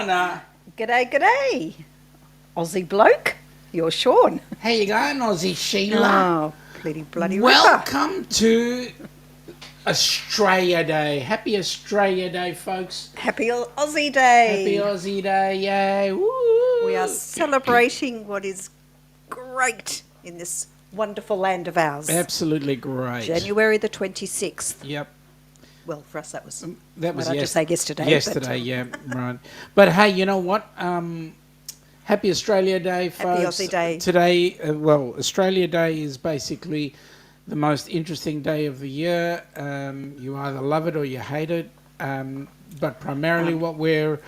Ilana. G'day, g'day. Aussie bloke, you're Sean. How you going, Aussie Sheila? Oh, bloody ripper. Welcome to Australia Day. Happy Australia Day, folks. Happy Aussie Day. Happy Aussie Day, yay. Woo. We are celebrating what is great in this wonderful land of ours. Absolutely great. January the 26th. Yep. Well, for us that was I just say yesterday. Yesterday, yeah, right. But hey, you know what? Happy Australia Day, folks. Happy Aussie Day. Today, Australia Day is basically the most interesting day of the year. You either love it or you hate it. But primarily, what we're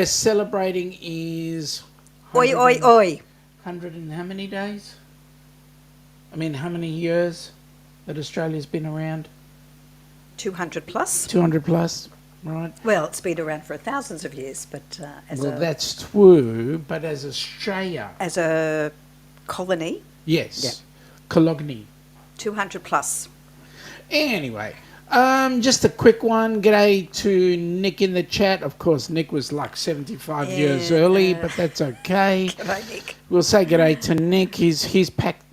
celebrating is Oi, oi, oi. 100 and how many days? I mean, how many years that Australia's been around? 200 plus. 200 plus, right? Well, it's been around for thousands of years, but that's true, but as Australia. As a colony. Yes. Yeah. Colony. 200 plus. Anyway, just a quick one. G'day to Nick in the chat. Of course, Nick was like 75 years early, but that's okay. G'day, Nick. We'll say g'day to Nick. He's packed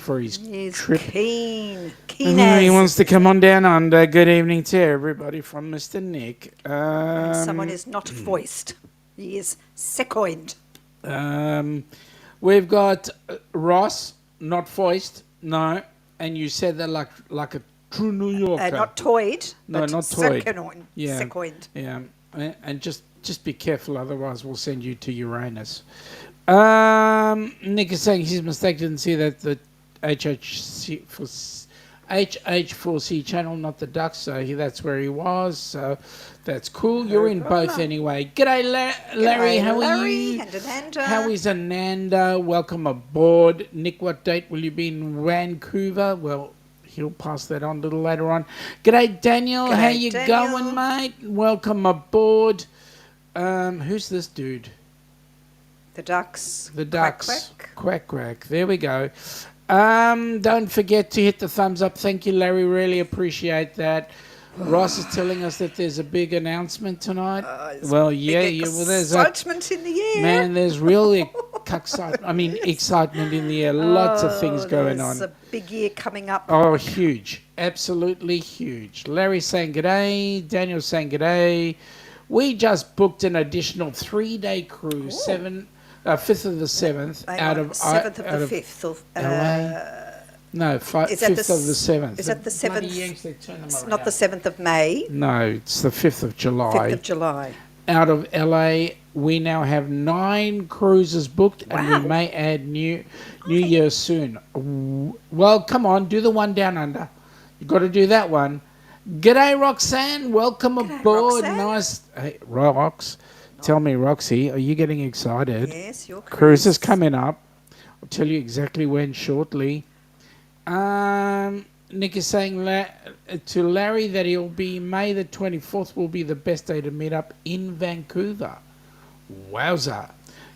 for his trip. Keen He wants to come on down under. Good evening to everybody from Mr. Nick. Someone is not voiced. He is secoined. We've got Ross, not voiced, no. And you said that like a true New Yorker. Not toyed. No, but not toyed. Secoined. Yeah. And just be careful, otherwise we'll send you to Uranus. Nick is saying he's mistaken, didn't see that the HH4C channel, not the Ducks, so that's where he was, so that's cool. You're in both anyway. G'day, Larry, how are you? And Ananda. How is Ananda? Welcome aboard. Nick, what date will you be in Vancouver? Well, he'll pass that on a little later on. G'day, Daniel. How you going, mate? Welcome aboard. Who's this dude? The Ducks. The Ducks. Quack, quack. Quack. There we go. Don't forget to hit the thumbs up. Thank you, Larry. Really appreciate that. Ross is telling us that there's a big announcement tonight. There's excitement in the air. Man, there's really excitement in the air. Lots of things going on. There's a big year coming up. Oh, huge. Absolutely huge. Larry's saying g'day. Daniel's saying g'day. We just booked an additional 3-day cruise, 5th of the 7th, out of 7th of the 5th of no, 5th of the 7th. Is that the 7th? It's not the 7th of May. No, it's the 5th of July. 5th of July. Out of LA, we now have 9 cruises booked, and we may add New Year soon. Well, come on, do the one down under. You've got to do that one. G'day, Roxanne. Welcome aboard. Roxanne. Nice. Hey, Rox. Tell me, Roxy, are you getting excited? Yes, your cruise is coming up. I'll tell you exactly when shortly. Nick is saying to Larry that he'll be May the 24th will be the best day to meet up in Vancouver. Wowza.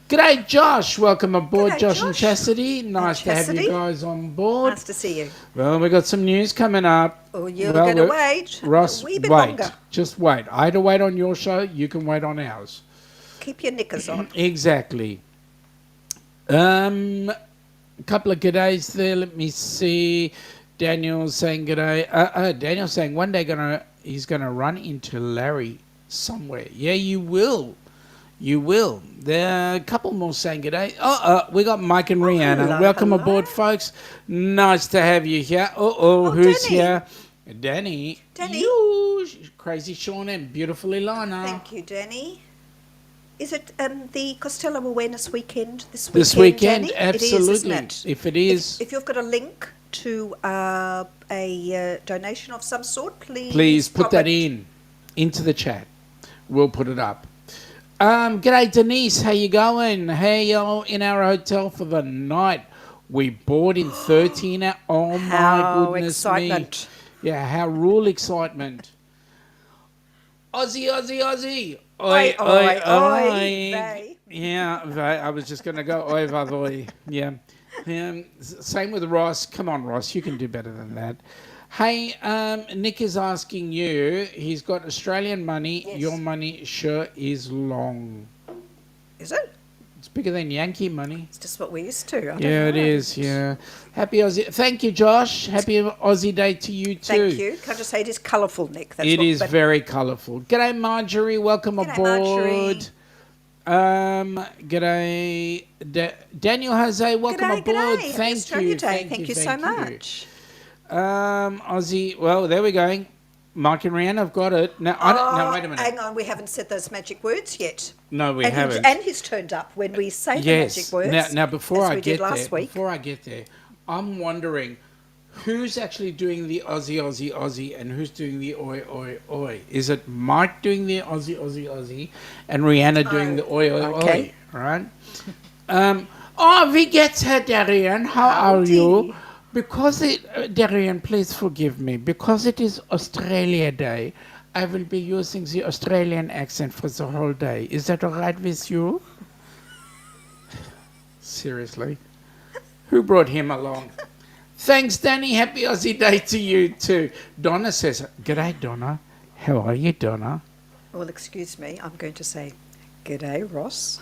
G'day, Josh. Welcome aboard, Josh and Chastity. Nice to have you guys on board. Nice to see you. Well, we've got some news coming up. Oh, you're going to wait Ross, a wee bit longer. Just wait. I had to wait on your show. You can wait on ours. Keep your knickers on. Exactly. A couple of g'days there. Let me see. Daniel's saying g'day. Daniel's saying one day he's gonna run into Larry somewhere. Yeah, you will. You will. There are a couple more saying g'day. We got Mike and Rihanna. Welcome aboard, folks. Nice to have you here. Who's Danny. here? Danny. You, Crazy Sean and beautiful Ilana. Thank you, Danny. Is it the Costello Awareness Weekend this weekend? This weekend, Danny? absolutely. It is, isn't it? If it is. If you've got a link to a donation of some sort, please put that into the chat. We'll put it up. G'day, Denise. How you going? Hey, y'all in our hotel for the night. We board in 13 hours. Oh, my goodness excitement. me. Yeah, how rule excitement. Aussie. Oi. Yeah, I was just going to go oi vavoy. Yeah. Same with Ross. Come on, Ross. You can do better than that. Hey, Nick is asking you. He's got Australian money. Yes. Your money sure is long. Is it? It's bigger than Yankee money. It's just what we're used to. I don't Yeah, know. it is. Yeah. Happy Aussie. Thank you, Josh. Happy Aussie Day to you too. Thank you. Can I just say it is colourful, Nick? That's It what, is but very colourful. G'day, Marjorie. Welcome G'day, aboard. G'day, Daniel Jose. Welcome G'day, aboard. g'day. Happy Thank Australia you. Day. Thank you so much. Aussie. Well, there we go. Mike and Rihanna have got it. Now, no, wait a minute. Hang on, we haven't said those magic words yet. No, we and haven't. And he's turned up when we say the magic words. Now, before as I we get did last there, week. I'm wondering who's actually doing the Aussie, and who's doing the oi, oi, oi? Is it Mike doing the Aussie, and Rihanna doing the oi, oi, okay. oi? Right? Wie geht's, Herr Darian? How are you? Because Darian, please forgive me. Because it is Australia Day, I will be using the Australian accent for the whole day. Is that all right with you? Seriously? Who brought him along? Thanks, Danny. Happy Aussie Day to you too. Donna says, "G'day, Donna. How are you, Donna?" Well, excuse me. I'm going to say, "G'day, Ross."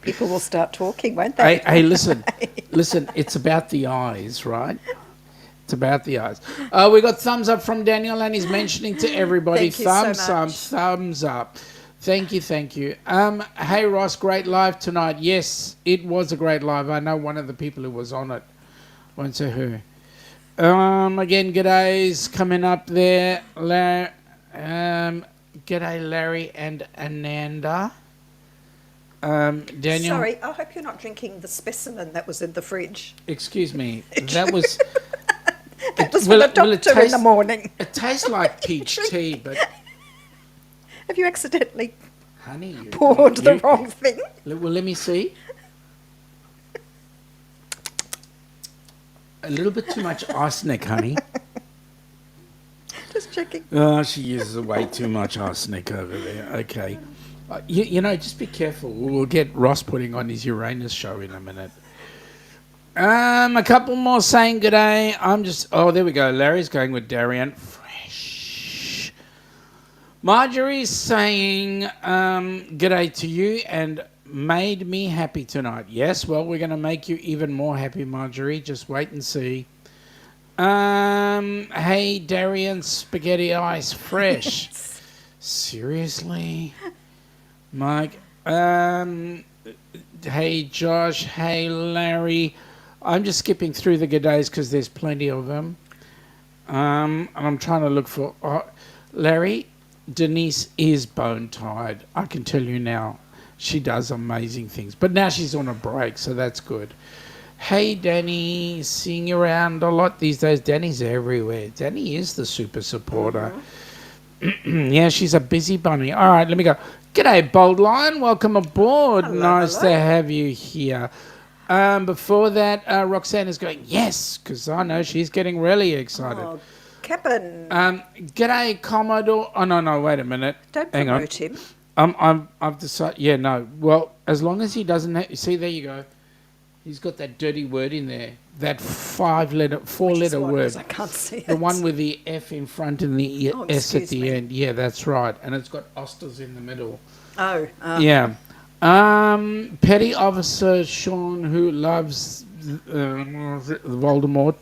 People will start talking, won't they? Hey, listen. It's about the eyes, right? It's about the eyes. We got thumbs up from Daniel, and he's mentioning to everybody, Thank you so thumbs much. thumbs up. Thank you. Hey, Ross, great live tonight. Yes, it was a great live. I know one of the people who was on it. Won't say who. Again, g'days coming up there. G'day, Larry and Ananda. Daniel. Sorry, I hope you're not drinking the specimen that was in the fridge. Excuse me. That was. That was for the doctor in the morning. It tastes like peach tea, but. Have you accidentally Honey, poured the wrong thing? Well, let me see. A little bit too much arsenic, honey. Just checking. Oh, she uses way too much arsenic over there. Okay. You know, just be careful. We'll get Ross putting on his Uranus show in a minute. A couple more saying good day. There we go. Larry's going with Darian. Fresh. Marjorie's saying good day to you and made me happy tonight. Yes, well, we're going to make you even more happy, Marjorie. Just wait and see. Hey, Darian, spaghetti ice fresh. Seriously? Mike, hey Josh, hey Larry. I'm just skipping through the good days because there's plenty of them. And I'm trying to look for Larry. Denise is bone tired. I can tell you now. She does amazing things, but now she's on a break, so that's good. Hey Danny, seeing you around a lot these days. Danny's everywhere. Danny is the super supporter. Yeah, she's a busy bunny. All right, let me go. G'day, Bold Lion. Welcome aboard. Hello, nice hello. to have you here. Before that, Roxanne is going, yes, because I know she's getting really excited. Oh, Cap'n. G'day, Commodore. Oh, no, wait a minute. Don't Hang on. promote him. I've decided, yeah, no. Well, as long as he doesn't, see, there you go. He's got that dirty word in there. That four-letter word. 'Cause I can't see it. The one with the F in front and the Oh, S at excuse the me. end. Yeah, that's right. And it's got Osters in the middle. Oh. Yeah. Petty Officer Sean, who loves Voldemort.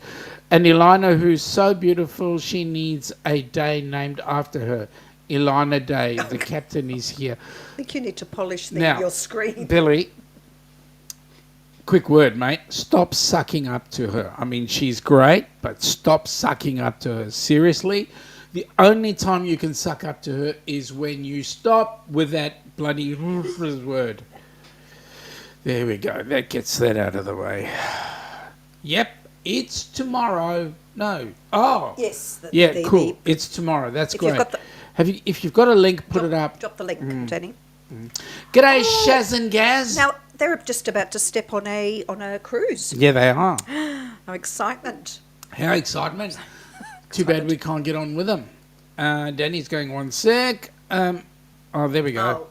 And Ilana, who's so beautiful, she needs a day named after her. Ilana Day. The captain is here. I think you need to polish Now, your screen. Billy, quick word, mate. Stop sucking up to her. I mean, she's great, but stop sucking up to her. Seriously, the only time you can suck up to her is when you stop with that bloody word. There we go. That gets that out of the way. Yep, it's tomorrow. No. Oh. Yes. Cool. It's tomorrow. That's If great. you've got the- If you've got a link, put it up. Drop the link, Danny. G'day, Shaz and Gaz. Now they're just about to step on a cruise. Yeah, they are. Oh, excitement! How excitement. Too bad we can't get on with them. Danny's going 1 sec. There we go. Oh,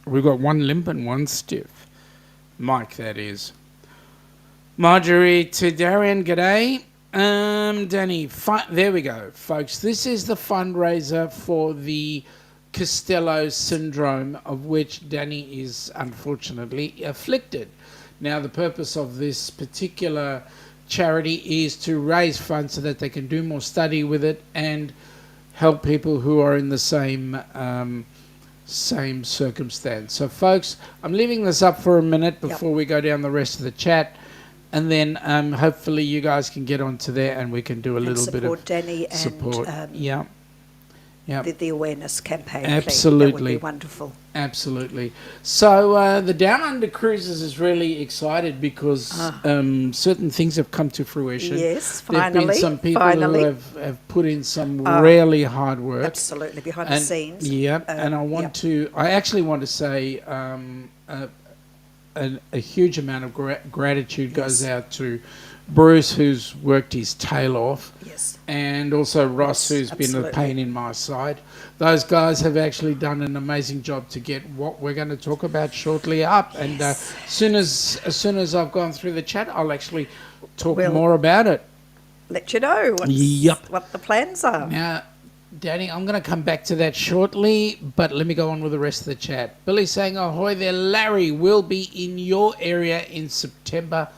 We've got one limp and one stiff. Mike, that is. Marjorie to Darian, g'day. Danny, there we go, folks. This is the fundraiser for the Costello syndrome, of which Danny is unfortunately afflicted. Now, the purpose of this particular charity is to raise funds so that they can do more study with it and help people who are in the same circumstance. So, folks, I'm leaving this up for a minute before we go down the rest of the chat. And then hopefully you guys can get onto there and we can do a little bit of Danny support. And Yeah. the awareness campaign. Absolutely. That would be wonderful. Absolutely. So the Down Under Cruises is really excited because certain things have come to fruition. Yes, There have been finally. some people who have put in some really hard work. Absolutely, behind the scenes. Yeah, and I actually want to say a huge amount of gratitude goes out to Bruce, who's worked his tail off. Yes. And also Ross, who's been a pain in my side. Those guys have actually done an amazing job to get what we're going to talk about shortly up. And as soon as I've gone through the chat, I'll actually talk more about it. Let you know what the plans are. Now, Danny, I'm going to come back to that shortly, but let me go on with the rest of the chat. Billy's saying, ahoy there, Larry will be in your area in September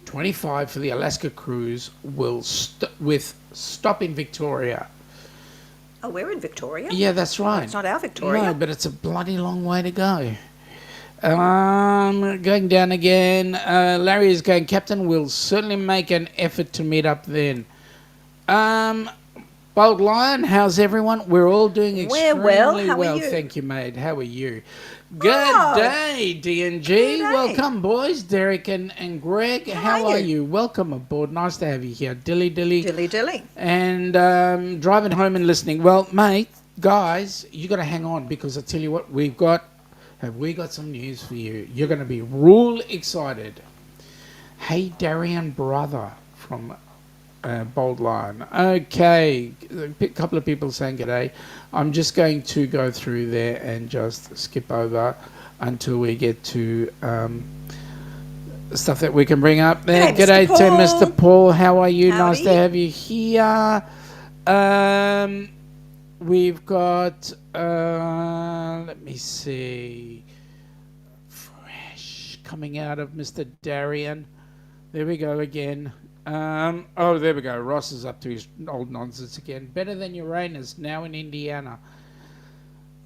25 for the Alaska cruise with stop in Victoria. Oh, we're in Victoria? Yeah, that's right. Oh, it's not our Victoria. No, but it's a bloody long way to go. Going down again. Larry is going, Captain, we'll certainly make an effort to meet up then. Bold Lion, how's everyone? We're all doing extremely well. How are you? Thank you, mate. How are you? Good day, D&G. Welcome, boys. Derek and Greg. How are you? Welcome aboard. Nice to have you here. Dilly. And driving home and listening. Well, mate, guys, you got to hang on because I tell you what, have we got some news for you? You're going to be real excited. Hey, Darian brother from Bold Lion. Okay, a couple of people saying g'day. I'm just going to go through there and just skip over until we get to stuff that we can bring up there. G'day to Mr. Paul. How are you? Howdy. Nice to have you here. We've got, let me see, fresh coming out of Mr. Darian. There we go again. There we go. Ross is up to his old nonsense again. Better than Uranus, now in Indiana.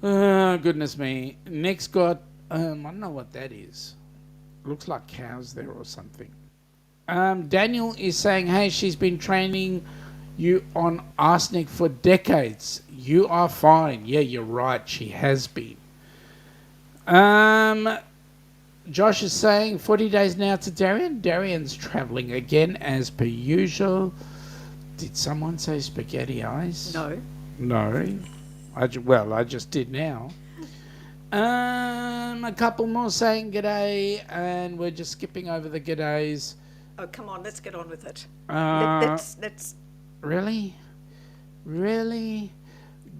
Goodness me. Next got, I don't know what that is. Looks like cows there or something. Daniel is saying, hey, she's been training you on arsenic for decades. You are fine. Yeah, you're right. She has been. Josh is saying 40 days now to Darian. Darian's travelling again as per usual. Did someone say spaghetti eyes? No. I just did now. A couple more saying g'day, and we're just skipping over the g'days. Oh, come on, let's get on with it. Let's. Really?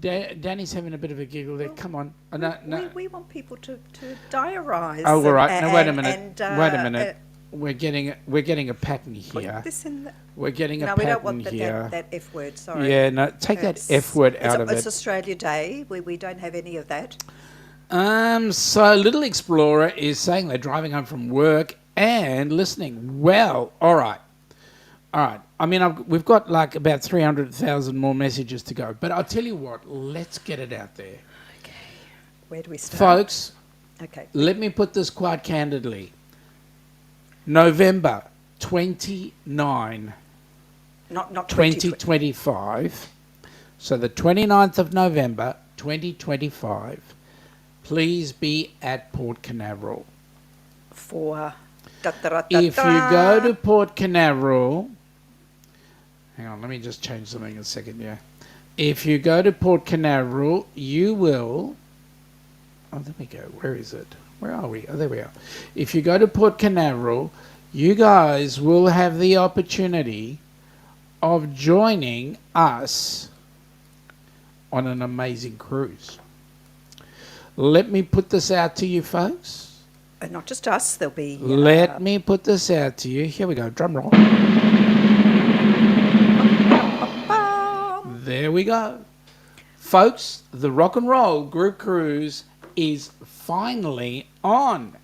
Danny's having a bit of a giggle there. Come on. No. We want people to diarise. Oh, all right. Now, wait a minute. We're getting a pattern here. Put this in we're getting a no, pattern we don't want here. that F word, sorry. Yeah, no, take that F word out of it. It's Australia Day. We don't have any of that. So Little Explorer is saying they're driving home from work and listening. Well, all right. I mean, we've got like about 300,000 more messages to go. But I'll tell you what, let's get it out there. Okay. Where do we start? Folks, okay. Let me put this quite candidly. November 29, not 2025. So the 29th of November 2025, please be at Port Canaveral. For... If you go to Port Canaveral... Hang on, let me just change something in a second, yeah. If you go to Port Canaveral, you will... Oh, there we go. Where is it? Where are we? Oh, there we are. If you go to Port Canaveral, you guys will have the opportunity of joining us on an amazing cruise. Let me put this out to you, folks. And not just us, there'll be... Let me put this out to you. Here we go. Drum roll. There we go. Folks, the Rock and Roll Group Cruise is finally on.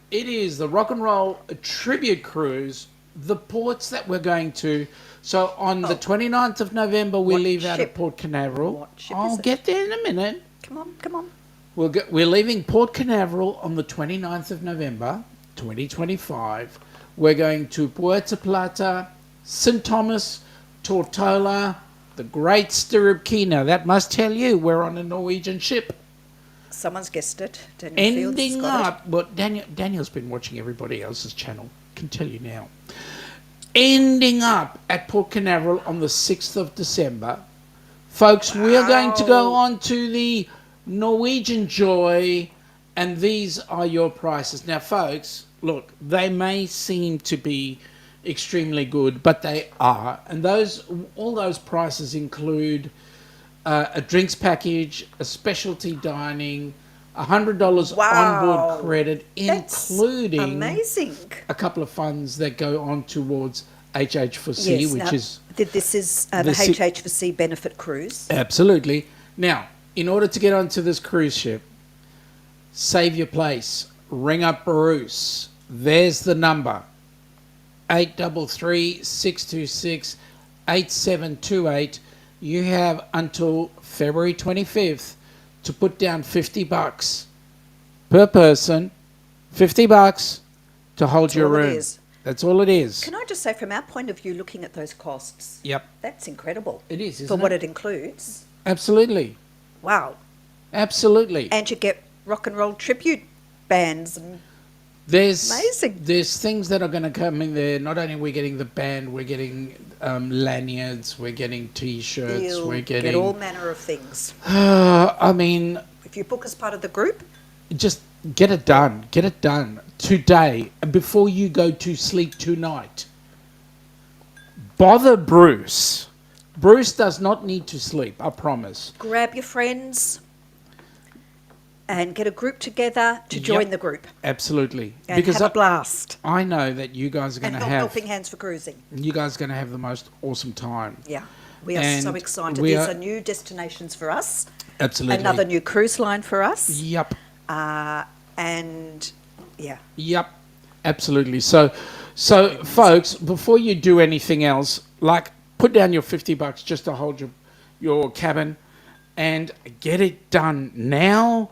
It is the Rock and Roll Tribute Cruise, the ports that we're going to. So on the 29th of November, we leave out of Port Canaveral. What ship I'll is it? get there in a minute. Come on. We're leaving Port Canaveral on the 29th of November, 2025. We're going to Puerto Plata, St. Thomas, Tortola, the Great Stirrup Key. Now, that must tell you we're on a Norwegian ship. Someone's guessed it. Daniel Fields Ending got up, well, Daniel's been watching everybody else's channel. Can tell you now. Ending up at Port Canaveral on the 6th of December. Folks, we are going to go on to the Norwegian Joy, and these are your prices. Now, folks, look, they may seem to be extremely good, but they are. And all those prices include a drinks package, a specialty dining, $100 onboard credit, including amazing. a couple of funds that go on towards HH4C, Yes, which now, is this is the HH4C benefit cruise. absolutely. Now, in order to get onto this cruise ship, save your place. Ring up Bruce. There's the number. 833-626-8728. You have until February 25th to put down $50 per person. $50 to hold your room. It is. That's all it is. Can I just say, from our point of view, looking at those costs, Yep. that's incredible. It is, isn't for what it? it includes. Absolutely. Wow. Absolutely. And you get rock and roll tribute bands. And There's amazing. There's things that are going to come in there. Not only are we getting the band, we're getting lanyards, we're getting T-shirts, you'll we're getting... get all manner of things. I mean, If you book as part of the group, just get it done. Get it done today before you go to sleep tonight. Bother Bruce. Bruce does not need to sleep, I promise. grab your friends and get a group together to join Yep. the group. Absolutely. And have a blast. I know that you guys are going And to help have... Helping Hands for Cruising. You guys are going to have the most awesome time. Yeah. We are And so excited. we These are- are new destinations for us. Absolutely. Another new cruise line for us. Yep. And yeah. Yep, absolutely. So, folks, before you do anything else, like put down your $50 just to hold your cabin, and get it done now.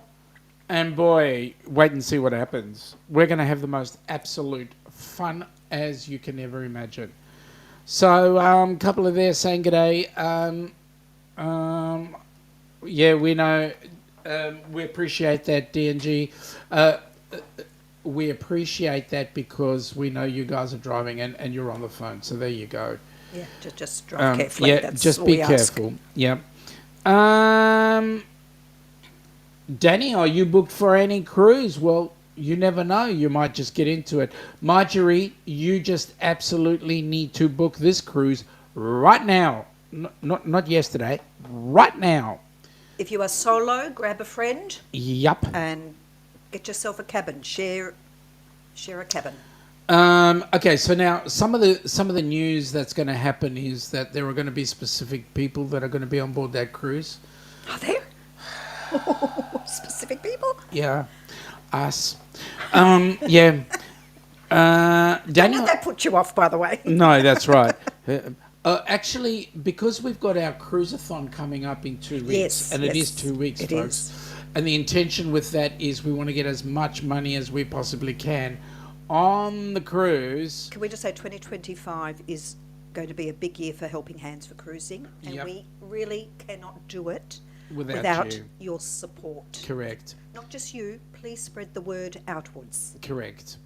And boy, wait and see what happens. We're going to have the most absolute fun as you can ever imagine. So, a couple of there saying g'day. Yeah, we know. We appreciate that, DNG. We appreciate that because we know you guys are driving and you're on the phone. So there you go. Yeah, just drive carefully. Yeah, That's just all be we ask. careful. Yeah. Danny, are you booked for any cruise? Well, you never know. You might just get into it. Marjorie, you just absolutely need to book this cruise right now. Not yesterday. Right now. If you are solo, grab a friend Yup. and get yourself a cabin. Share a cabin. Okay, so now some of the news that's going to happen is that there are going to be specific people that are going to be on board that cruise. Are there? Specific people? Yeah, us. Yeah. Don't Daniel. let that put you off, by the way. No, that's right. Actually, because we've got our cruiseathon coming up in 2 weeks, Yes, and it yes, is 2 weeks, it folks. is. And the intention with that is we want to get as much money as we possibly can on the cruise. Can we just say 2025 is going to be a big year for Helping Hands for Cruising, and Yep. we really cannot do it Without you. your support. Correct. Not just you, please spread the word outwards. Correct.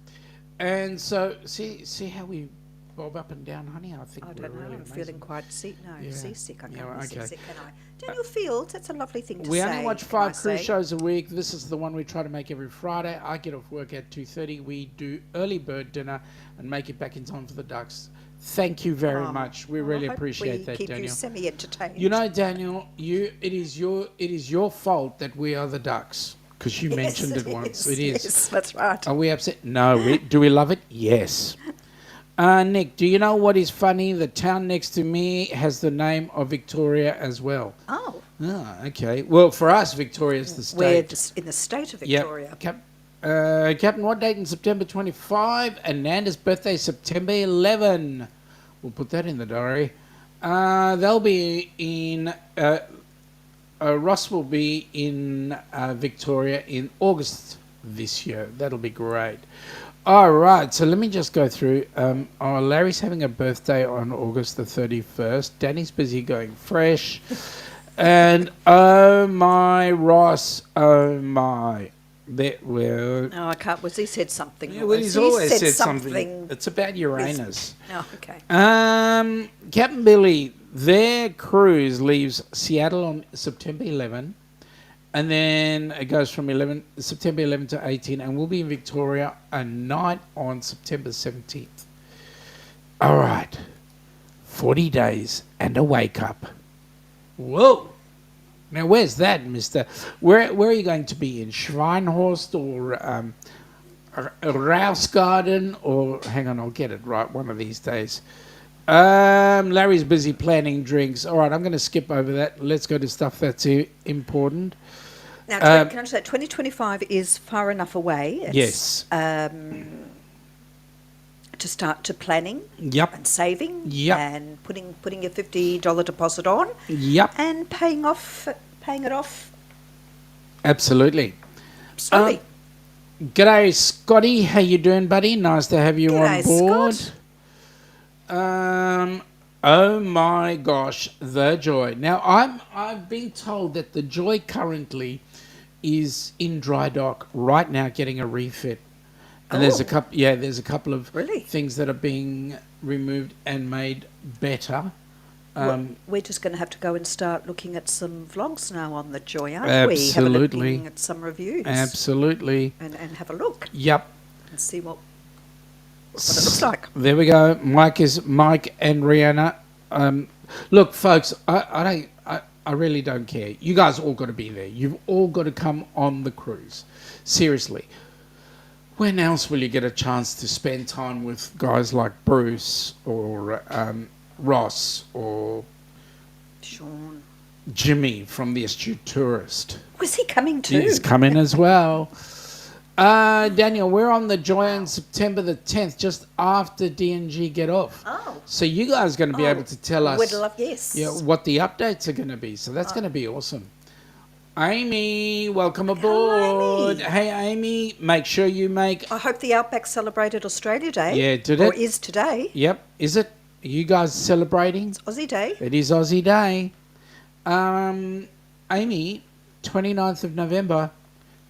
And so, see how we bob up and down, honey? I think I we're don't know, really I'm amazing. feeling quite Yeah. seasick. I Yeah, can't be okay. seasick, can I? Daniel Fields, that's a lovely thing to We say. only watch can I 5 cruise say. shows a week. This is the one we try to make every Friday. I get off work at 2:30. We do early bird dinner and make it back in time for the Ducks. Thank you very much. We Well, really I hope appreciate we that, keep Daniel. you semi-entertained. You know, Daniel, it is your fault that we are the Ducks because you mentioned it once. It is. Yes, that's right. Are we upset? No. Do we love it? Yes. Nick, do you know what is funny? The town next to me has the name of Victoria as well. Oh, Okay. Well, for us, Victoria is the we're state. in the state of Yep. Victoria. Captain, what date in September 25? And Nanda's birthday, September 11. We'll put that in the diary. They'll be in... Ross will be in Victoria in August this year. That'll be great. All right, so let me just go through. Larry's having a birthday on August the 31st. Danny's busy going fresh. And oh my, Ross, oh my. Oh, I can't. Was he said something? Yeah, well, he's always said something. It's about Uranus. Oh, okay. Captain Billy, their cruise leaves Seattle on September 11, and then it goes from September 11 to 18, and we'll be in Victoria a night on September 17th. All right, 40 days and a wake up. Whoa! Now, where's that, Mister? Where are you going to be, in Schweinhorst or Rausgarden, or hang on, I'll get it right one of these days. Larry's busy planning drinks. All right, I'm going to skip over that. Let's go to stuff that's important. Now, can I just say, 2025 is far enough away. Yes. To start to planning. Yep. And saving. Yep. And putting your $50 deposit on. Yep. And paying it off. Absolutely. Slowly. G'day, Scotty. How you doing, buddy? Nice to have you on board. Scott. Oh my gosh, the Joy. Now I've been told that the Joy currently is in dry dock right now, getting a refit. And there's a couple of Really? things that are being removed and made better. We're just going to have to go and start looking at some vlogs now on the Joy, aren't we? Absolutely. Looking at some reviews. Absolutely. And have a look. Yep. And see what it looks like. There we go. Mike and Rihanna. Look, folks, I really don't care. You guys all got to be there. You've all got to come on the cruise. Seriously. When else will you get a chance to spend time with guys like Bruce or Ross or Sean, Jimmy from The Astute Tourist? Was he coming too? He's coming as well. Daniel, we're on the Joy on September the 10th, just after DNG get off. Oh. So you guys are going to be able to tell us what the updates are going to be. So that's going to be awesome. Amy, welcome aboard. Amy. Hey, Amy, make sure you make... I hope the Outback celebrated Australia Day. Yeah, did Or it? is today. Yep. Is it? Are you guys celebrating? It's Aussie Day. It is Aussie Day. Amy, 29th of November,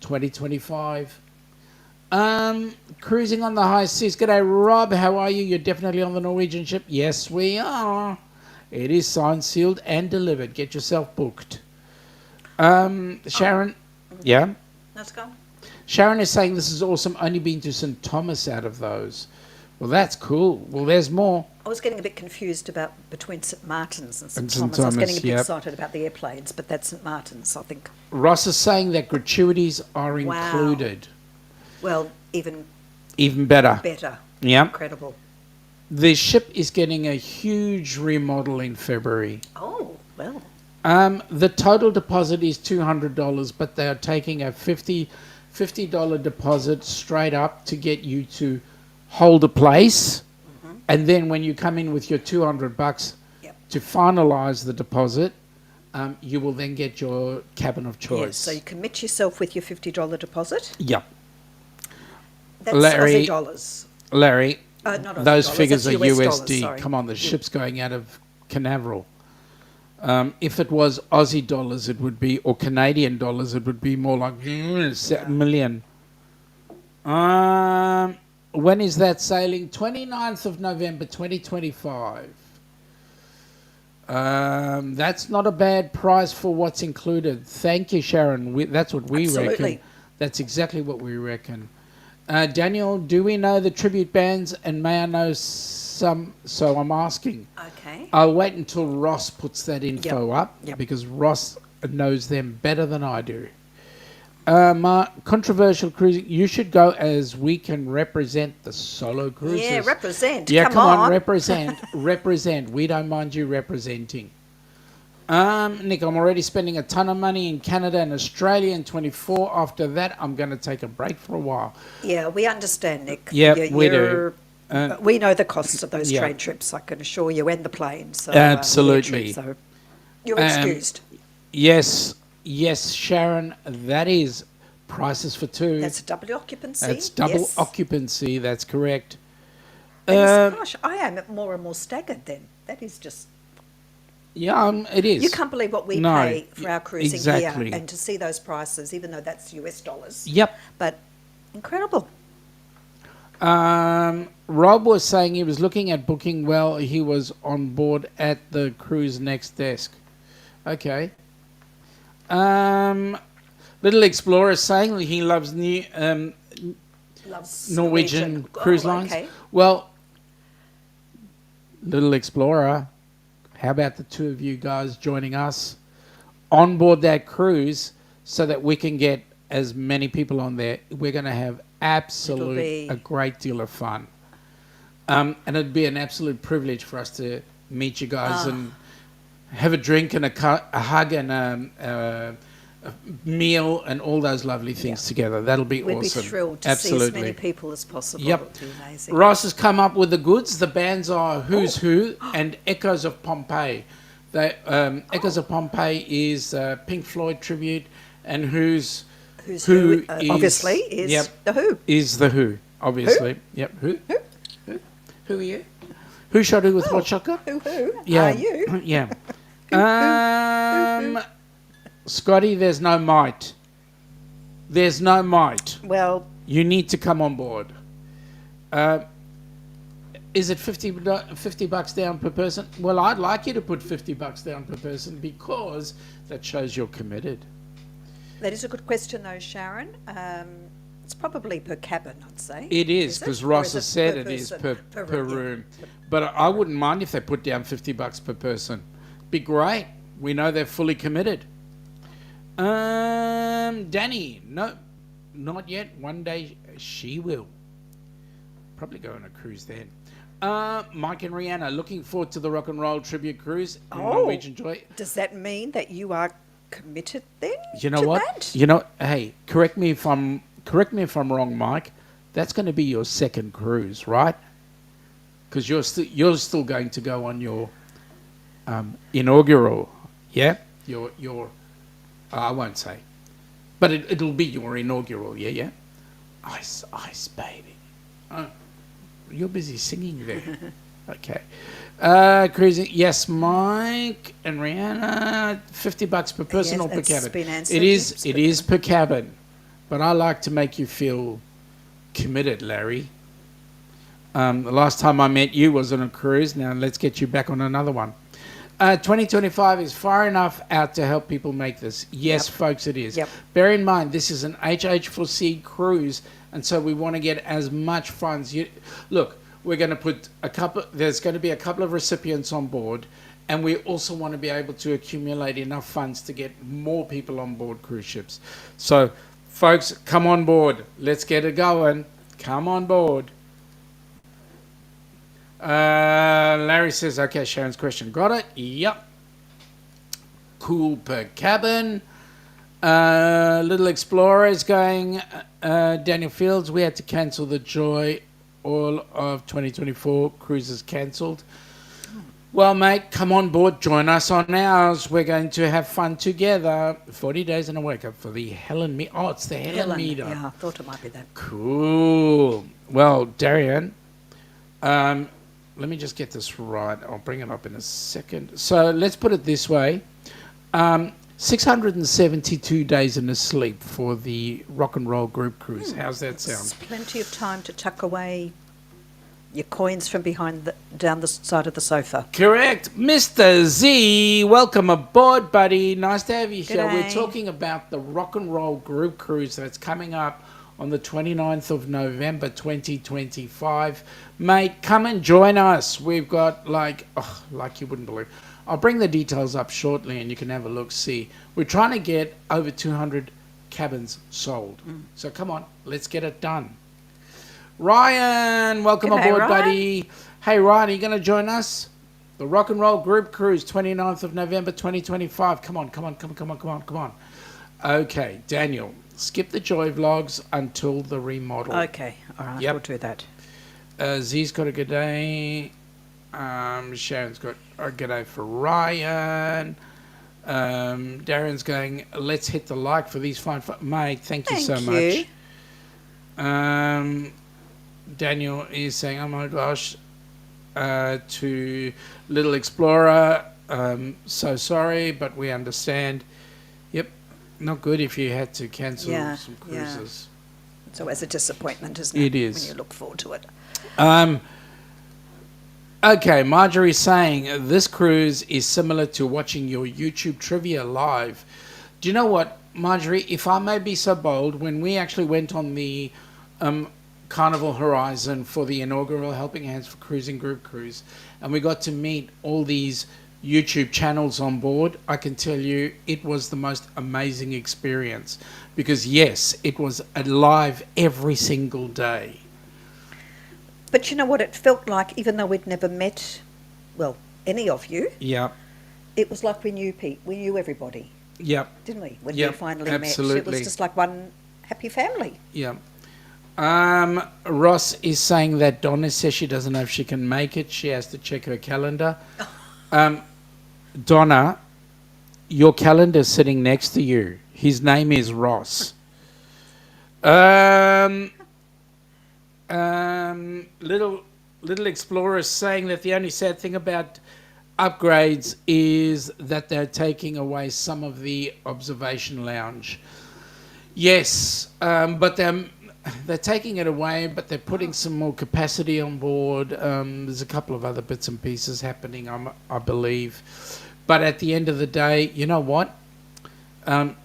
2025. Cruising on the high seas. G'day, Rob. How are you? You're definitely on the Norwegian ship. Yes, we are. It is signed, sealed, and delivered. Get yourself booked. Sharon. Yeah? Let's go. Sharon is saying this is awesome. Only been to St. Thomas out of those. Well, that's cool. Well, there's more. I was getting a bit confused between St. Martin's and St. St. Thomas. I was getting a bit yep. excited about the airplanes, but that's St. Martin's, I think. Ross is saying that gratuities are included. Well, even better. better. Yeah. Incredible. The ship is getting a huge remodel in February. Oh, well. The total deposit is $200, but they are taking a $50 deposit straight up to get you to hold a place. Mm-hmm. And then when you come in with your $200 to finalise the deposit, you will then get your cabin of choice. Yes, so you commit yourself with your $50 deposit. Yep. That's Larry, Aussie dollars. Larry, not Aussie those dollars, figures are that's US USD. dollars, Come on, the ship's going out of Canaveral. If it was Aussie dollars, it would be, or Canadian dollars, it would be more like million. When is that sailing? 29th of November, 2025. That's not a bad price for what's included. Thank you, Sharon. That's what we reckon. That's exactly what we reckon. Daniel, do we know the tribute bands? And may I know some? So I'm asking. Okay. I'll wait until Ross puts that info up because Ross knows them better than I do. Controversial cruising. You should go as we can represent the solo cruises. Yeah, represent. Yeah, Come on, on. represent. Represent. We don't mind you representing. Nick, I'm already spending a ton of money in Canada and Australia in 24. After that, I'm going to take a break for a while. Yeah, we understand, Nick. Yep, we do. We know the costs of those yeah. train trips, I can assure you, and the plane. So, Absolutely. So you're excused. Yes, Sharon, that is prices for two. That's double occupancy. That's double occupancy, that's correct. Gosh, I am more and more staggered then. That is just... Yeah, it is. You can't believe what we pay for our cruising here, and to see those prices, even though that's US dollars. Yep. But incredible. Rob was saying he was looking at booking. Well, he was on board at the cruise next desk. Okay. Little Explorer saying he loves Norwegian cruise lines. Okay. Well, Little Explorer, how about the two of you guys joining us on board that cruise so that we can get as many people on there? We're going to have a great deal of fun. And it'd be an absolute privilege for us to meet you guys and have a drink and a hug and a meal and all those lovely things together. That'll be awesome. We'd be thrilled to see as many people as possible. Yep. It would be amazing. Ross has come up with the goods. The bands are Who's Who and Echoes of Pompeii. Echoes of Pompeii is Pink Floyd tribute, and Who's Who is, obviously is the Who. Is the Who, obviously. Who? Yep. Who are you? Who shot who with what shotgun? Who? Yeah. Are you? Yeah. Scotty, there's no might. There's no might. Well, you need to come on board. Is it $50 down per person? Well, I'd like you to put $50 down per person because that shows you're committed. That is a good question, though, Sharon. It's probably per cabin, I'd say. It is, because Ross has said it is per room. But I wouldn't mind if they put down $50 per person. Be great. We know they're fully committed. Danny, no, not yet. One day she will. Probably go on a cruise then. Mike and Rihanna, looking forward to the rock and roll tribute cruise. Norwegian Joy. Does that mean that you are committed then? You know what? That? You know, hey, correct me if I'm wrong, Mike. That's going to be your second cruise, right? Because you're still going to go on your inaugural, yeah. Your I won't say, but it'll be your inaugural, yeah. Ice, baby. Oh, you're busy singing there. Okay. Cruising. Yes, Mike and Rihanna. $50 per person or per cabin. Been answered. It is per cabin, but I like to make you feel committed, Larry. The last time I met you was on a cruise. Now let's get you back on another one. 2025 is far enough out to help people make this. Yes, folks, it is. Yep. Bear in mind, this is an HH4C cruise, and so we want to get as much funds. Look, we're going to put there's going to be a couple of recipients on board, and we also want to be able to accumulate enough funds to get more people on board cruise ships. So, folks, come on board. Let's get it going. Come on board. Larry says, okay, Sharon's question. Got it? Yep. Cool per cabin. Little Explorer is going. Daniel Fields, we had to cancel the Joy all of 2024. Cruises cancelled. Well, mate, come on board. Join us on ours. We're going to have fun together. 40 days and a wake up for the Helen Meter. Oh, it's the Helen Meter. Yeah, I thought it might be that. Cool. Well, Darian, let me just get this right. I'll bring it up in a second. So let's put it this way. 672 days in a sleep for the rock and roll group cruise. How's that sound? It's plenty of time to tuck away your coins from down the side of the sofa. Correct. Mr. Z, welcome aboard, buddy. Nice to have you here. G'day. We're talking about the rock and roll group cruise that's coming up on the 29th of November 2025. Mate, come and join us. We've got like you wouldn't believe. I'll bring the details up shortly and you can have a look, see. We're trying to get over 200 cabins sold. So come on, let's get it done. Ryan, welcome G'day, aboard, Ryan. buddy. Hey, Ryan, are you going to join us? The Rock and Roll Group Cruise, 29th of November 2025. Come on. Okay, Daniel, skip the Joy vlogs until the remodel. Okay, all right, Yep. we'll do that. Z's got a good day. Sharon's got a good day for Ryan. Darren's going, let's hit the like for these fine... Mate, thank you so Thank much. Daniel is saying, oh my gosh, to Little Explorer, so sorry, but we understand. Yep, not good if you had to cancel some cruises. It's always a disappointment, isn't it? It is. When you look forward to it. Okay, Marjorie's saying this cruise is similar to watching your YouTube trivia live. Do you know what, Marjorie, if I may be so bold, when we actually went on the Carnival Horizon for the inaugural Helping Hands for Cruising Group Cruise, and we got to meet all these YouTube channels on board, I can tell you it was the most amazing experience because, yes, it was live every single day. But you know what? It felt like, even though we'd never met, well, any of you, Yeah. it was like we knew Pete. We knew everybody, Yep. didn't we? When Yep, we finally absolutely. met, it was just like one happy family. Yeah. Ross is saying that Donna says she doesn't know if she can make it. She has to check her calendar. Donna, your calendar's sitting next to you. His name is Ross. Little Explorer is saying that the only sad thing about upgrades is that they're taking away some of the observation lounge. Yes, but they're taking it away, but they're putting some more capacity on board. There's a couple of other bits and pieces happening, I believe. But at the end of the day, you know what?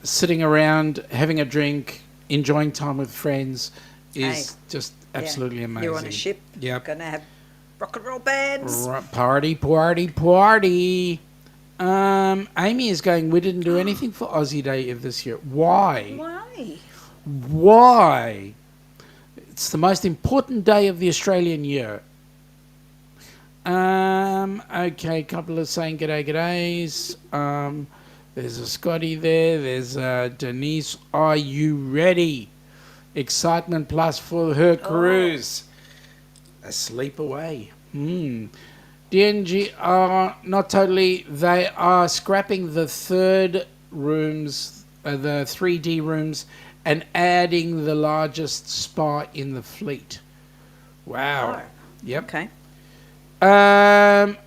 Sitting around, having a drink, enjoying time with friends is just absolutely amazing. You're on a ship. Yep. You're going to have rock and roll bands. Party. Amy is going, we didn't do anything for Aussie Day of this year. Why? Why? It's the most important day of the Australian year. Okay, a couple of saying g'days. There's a Scotty there. There's Denise. Are you ready? Excitement plus for her cruise. A sleep away. DNG are not totally. They are scrapping the third rooms, the 3D rooms, and adding the largest spa in the fleet. Wow. Yep. Okay.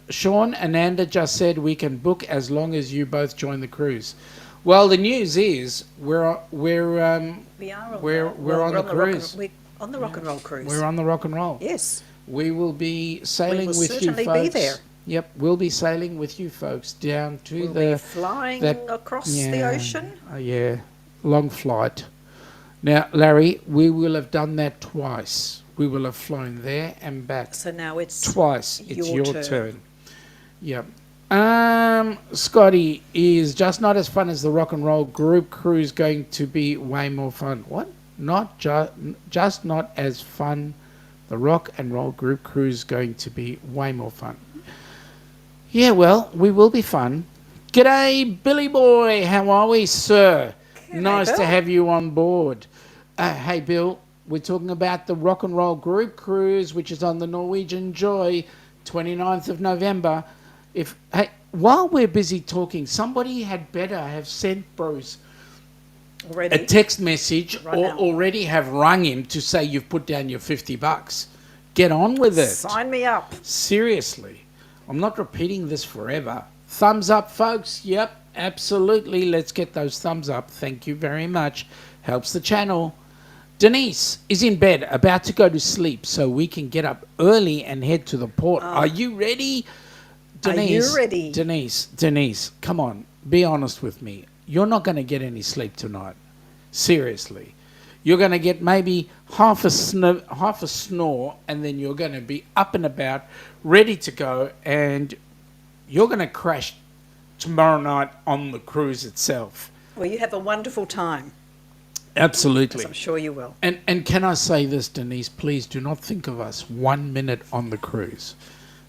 Sean, Ananda just said we can book as long as you both join the cruise. Well, the news is we're on the cruise. We're on the rock and roll cruise. We're on the rock and roll. Yes. We will be sailing We will with you certainly folks. be there. Yep, we'll be sailing with you folks down to We'll be flying across the ocean. Yeah, long flight. Now, Larry, we will have done that twice. We will have flown there and back. So now it's Twice. It's your turn. turn. Yep. Scotty, is just not as fun as the rock and roll group cruise going to be way more fun? What? Not just not as fun. The rock and roll group cruise going to be way more fun. Yeah, well, we will be fun. G'day, Billy boy. How are we, sir? G'day, Nice Bill. to have you on board. Hey, Bill, we're talking about the rock and roll group cruise, which is on the Norwegian Joy, 29th of November. While we're busy talking, somebody had better have sent Bruce already. a text message Right or now. already have rung him to say you've put down your $50. Get on with it. Sign me up. Seriously. I'm not repeating this forever. Thumbs up, folks. Yep, absolutely. Let's get those thumbs up. Thank you very much. Helps the channel. Denise is in bed, about to go to sleep, so we can get up early and head to the port. Are you ready? Denise, Are you ready? Denise, come on. Be honest with me. You're not going to get any sleep tonight. Seriously. You're going to get maybe half a snore, and then you're going to be up and about, ready to go, and you're going to crash tomorrow night on the cruise itself. Well, you have a wonderful time. Absolutely. I'm sure you will. And can I say this, Denise? Please do not think of us 1 minute on the cruise.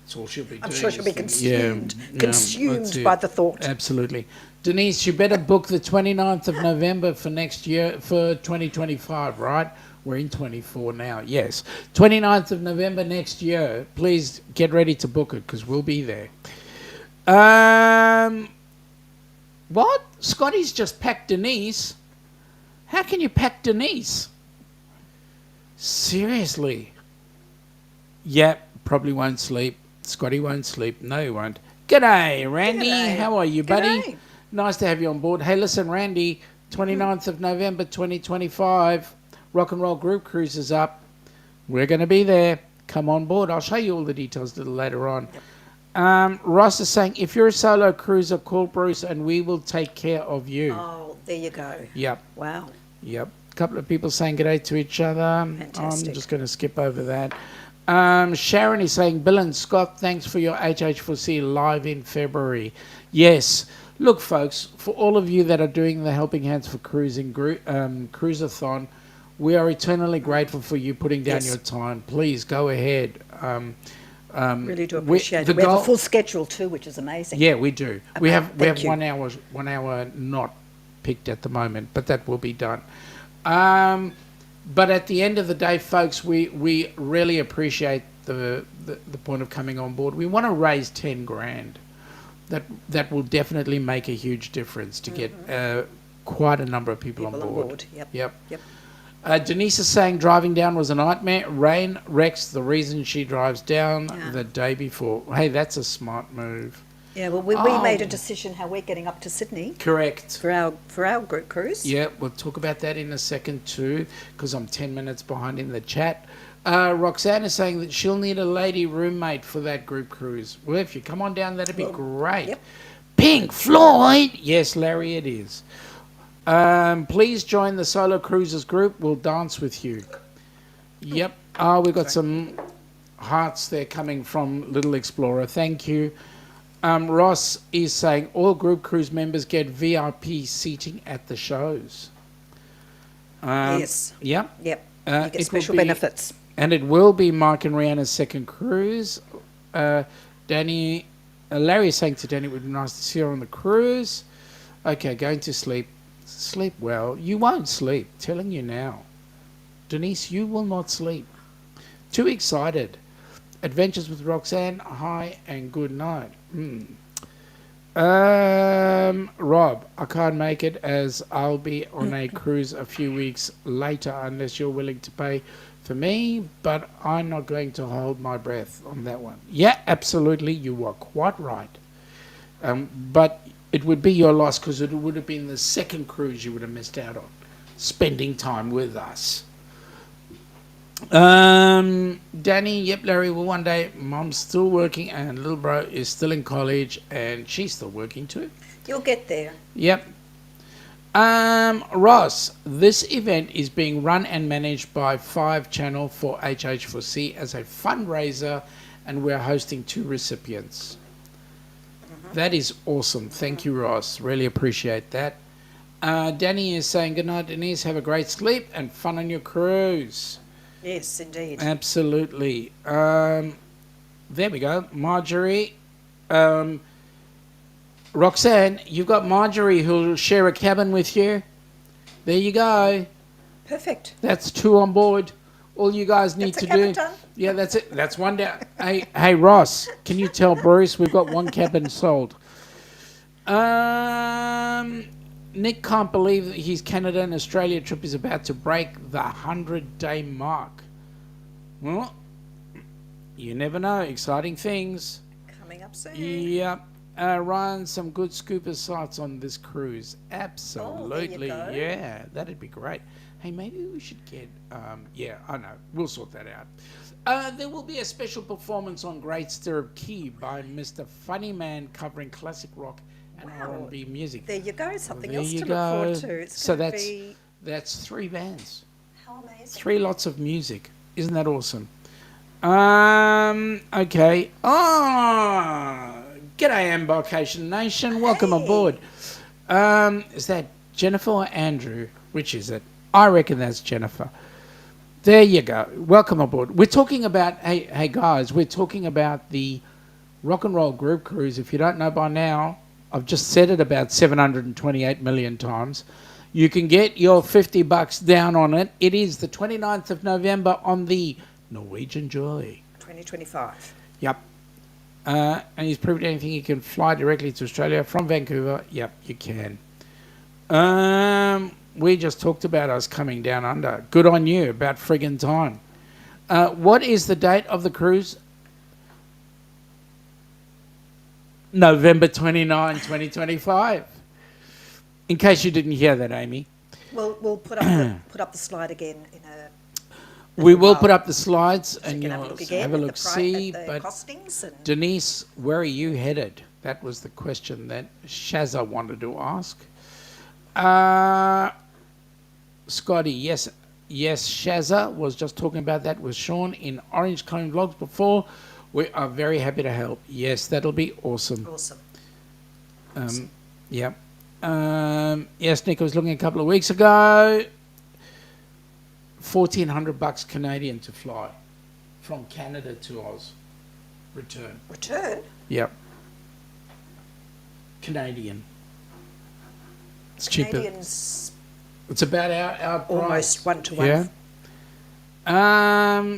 That's all she'll be doing. I'm sure she'll be consumed that's by it. the thought. Absolutely. Denise, you better book the 29th of November for next year, for 2025, right? We're in 24 now. Yes. 29th of November next year. Please get ready to book it because we'll be there. What? Scotty's just packed Denise. How can you pack Denise? Seriously? Yep, probably won't sleep. Scotty won't sleep. No, he won't. G'day, Randy. G'day. How are you, buddy? G'day. Nice to have you on board. Hey, listen, Randy, 29th of November 2025, Rock and Roll Group Cruise is up. We're going to be there. Come on board. I'll show you all the details a little later on. Yep. Ross is saying, if you're a solo cruiser, call Bruce and we will take care of you. Oh, there you go. Yep. Wow. Yep. A couple of people saying g'day to each other. Fantastic. I'm just going to skip over that. Sharon is saying, Bill and Scott, thanks for your HH4C live in February. Yes. Look, folks, for all of you that are doing the Helping Hands for Cruising Cruisathon, we are eternally grateful for you putting down your time. Please go ahead. Really do appreciate it. We have a full schedule too, which is amazing. Yeah, we do. We have 1 you. 1 hour not picked at the moment, but that will be done. But at the end of the day, folks, we really appreciate the point of coming on board. We want to raise 10 grand. That will definitely make a huge difference to get quite a number of people on board. Yep. Denise is saying driving down was a nightmare. Rain wrecks the reason she drives down the day before. Hey, that's a smart move. Yeah, well, we made a decision how we're getting up to Sydney. Correct. For our group cruise. Yeah, we'll talk about that in a second too, because I'm 10 minutes behind in the chat. Roxanne is saying that she'll need a lady roommate for that group cruise. Well, if you come on down, that'd be great. Yep. Pink Floyd! Yes, Larry, it is. Please join the Solo Cruisers group. We'll dance with you. Yep. We've got some hearts there coming from Little Explorer. Thank you. Ross is saying all group cruise members get VIP seating at the shows. Yes. Yep. You get special benefits. And it will be Mark and Rihanna's second cruise. Larry is saying to Danny, it would be nice to see her on the cruise. Okay, going to sleep. Sleep well. You won't sleep. Telling you now. Denise, you will not sleep. Too excited. Adventures with Roxanne, hi and good night. Rob, I can't make it as I'll be on a cruise a few weeks later unless you're willing to pay for me, but I'm not going to hold my breath on that one. Yeah, absolutely, you are quite right. But it would be your loss because it would have been the second cruise you would have missed out on, spending time with us. Danny, yep, Larry, well, one day mom's still working and little bro is still in college and she's still working too. You'll get there. Yep. Ross, this event is being run and managed by 5 Channel for HH4C as a fundraiser and we're hosting 2 recipients. That is awesome. Thank you, Ross. Really appreciate that. Danny is saying, good night, Denise. Have a great sleep and fun on your cruise. Yes, indeed. Absolutely. There we go. Marjorie. Roxanne, you've got Marjorie who'll share a cabin with you. There you go. Perfect. That's 2 on board. All you guys need to do. Done. Yeah, that's it. That's 1 down. Hey, Ross, can you tell Bruce we've got 1 cabin sold? Nick can't believe that his Canada and Australia trip is about to break the 100-day mark. Well, you never know. Exciting things. Coming up soon. Yep. Ryan, some good scuba sites on this cruise. Absolutely. Oh, there you go. Yeah, that'd be great. Hey, maybe we should get... yeah, I know. We'll sort that out. There will be a special performance on Great Stirrup Key by Mr. Funnyman covering classic rock and R&B music. There you go. Something There else you to go. look forward to. It's So gonna that's be... that's 3 bands. How amazing. 3 lots of music. Isn't that awesome? Okay. G'day, Embarkation Nation. Welcome aboard. Is that Jennifer or Andrew? Which is it? I reckon that's Jennifer. There you go. Welcome aboard. We're talking about, hey guys, we're talking about the Rock and Roll Group Cruise. If you don't know by now, I've just said it about 728 million times. You can get your $50 down on it. It is the 29th of November on the Norwegian Joy. 2025. Yep. And he's proved anything you can fly directly to Australia from Vancouver. Yep, you can. We just talked about us coming down under. Good on you. About friggin' time. What is the date of the cruise? November 29, 2025. In case you didn't hear that, Amy. We'll put up the slide again in a. We will put up the slides So and you you'll can have a look again have a at look, the see. at the But costings and Denise, where are you headed? That was the question that Shazza wanted to ask. Scotty, yes, Shazza was just talking about that with Sean in Orange Cone Vlogs before. We are very happy to help. Yes, that'll be awesome. awesome. Yeah. Yes, Nick, I was looking a couple of weeks ago. $1,400 Canadian to fly from Canada to Oz. Return. Return? Yep. Canadian. It's cheaper. Canadians It's about our price. almost one-to-one. Yeah.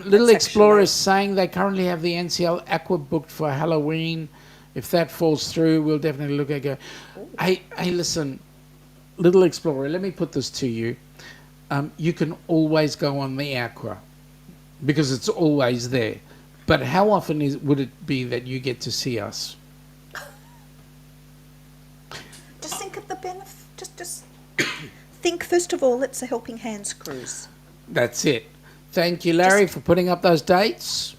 Little That's Explorer is actually- saying they currently have the NCL Aqua booked for Halloween. If that falls through, we'll definitely look at it. Hey, listen, Little Explorer, let me put this to you. You can always go on the Aqua because it's always there. But how often would it be that you get to see us? Just think of the benefit. Just think, first of all, it's a Helping Hands cruise. That's it. Thank you, Larry, for putting up those dates.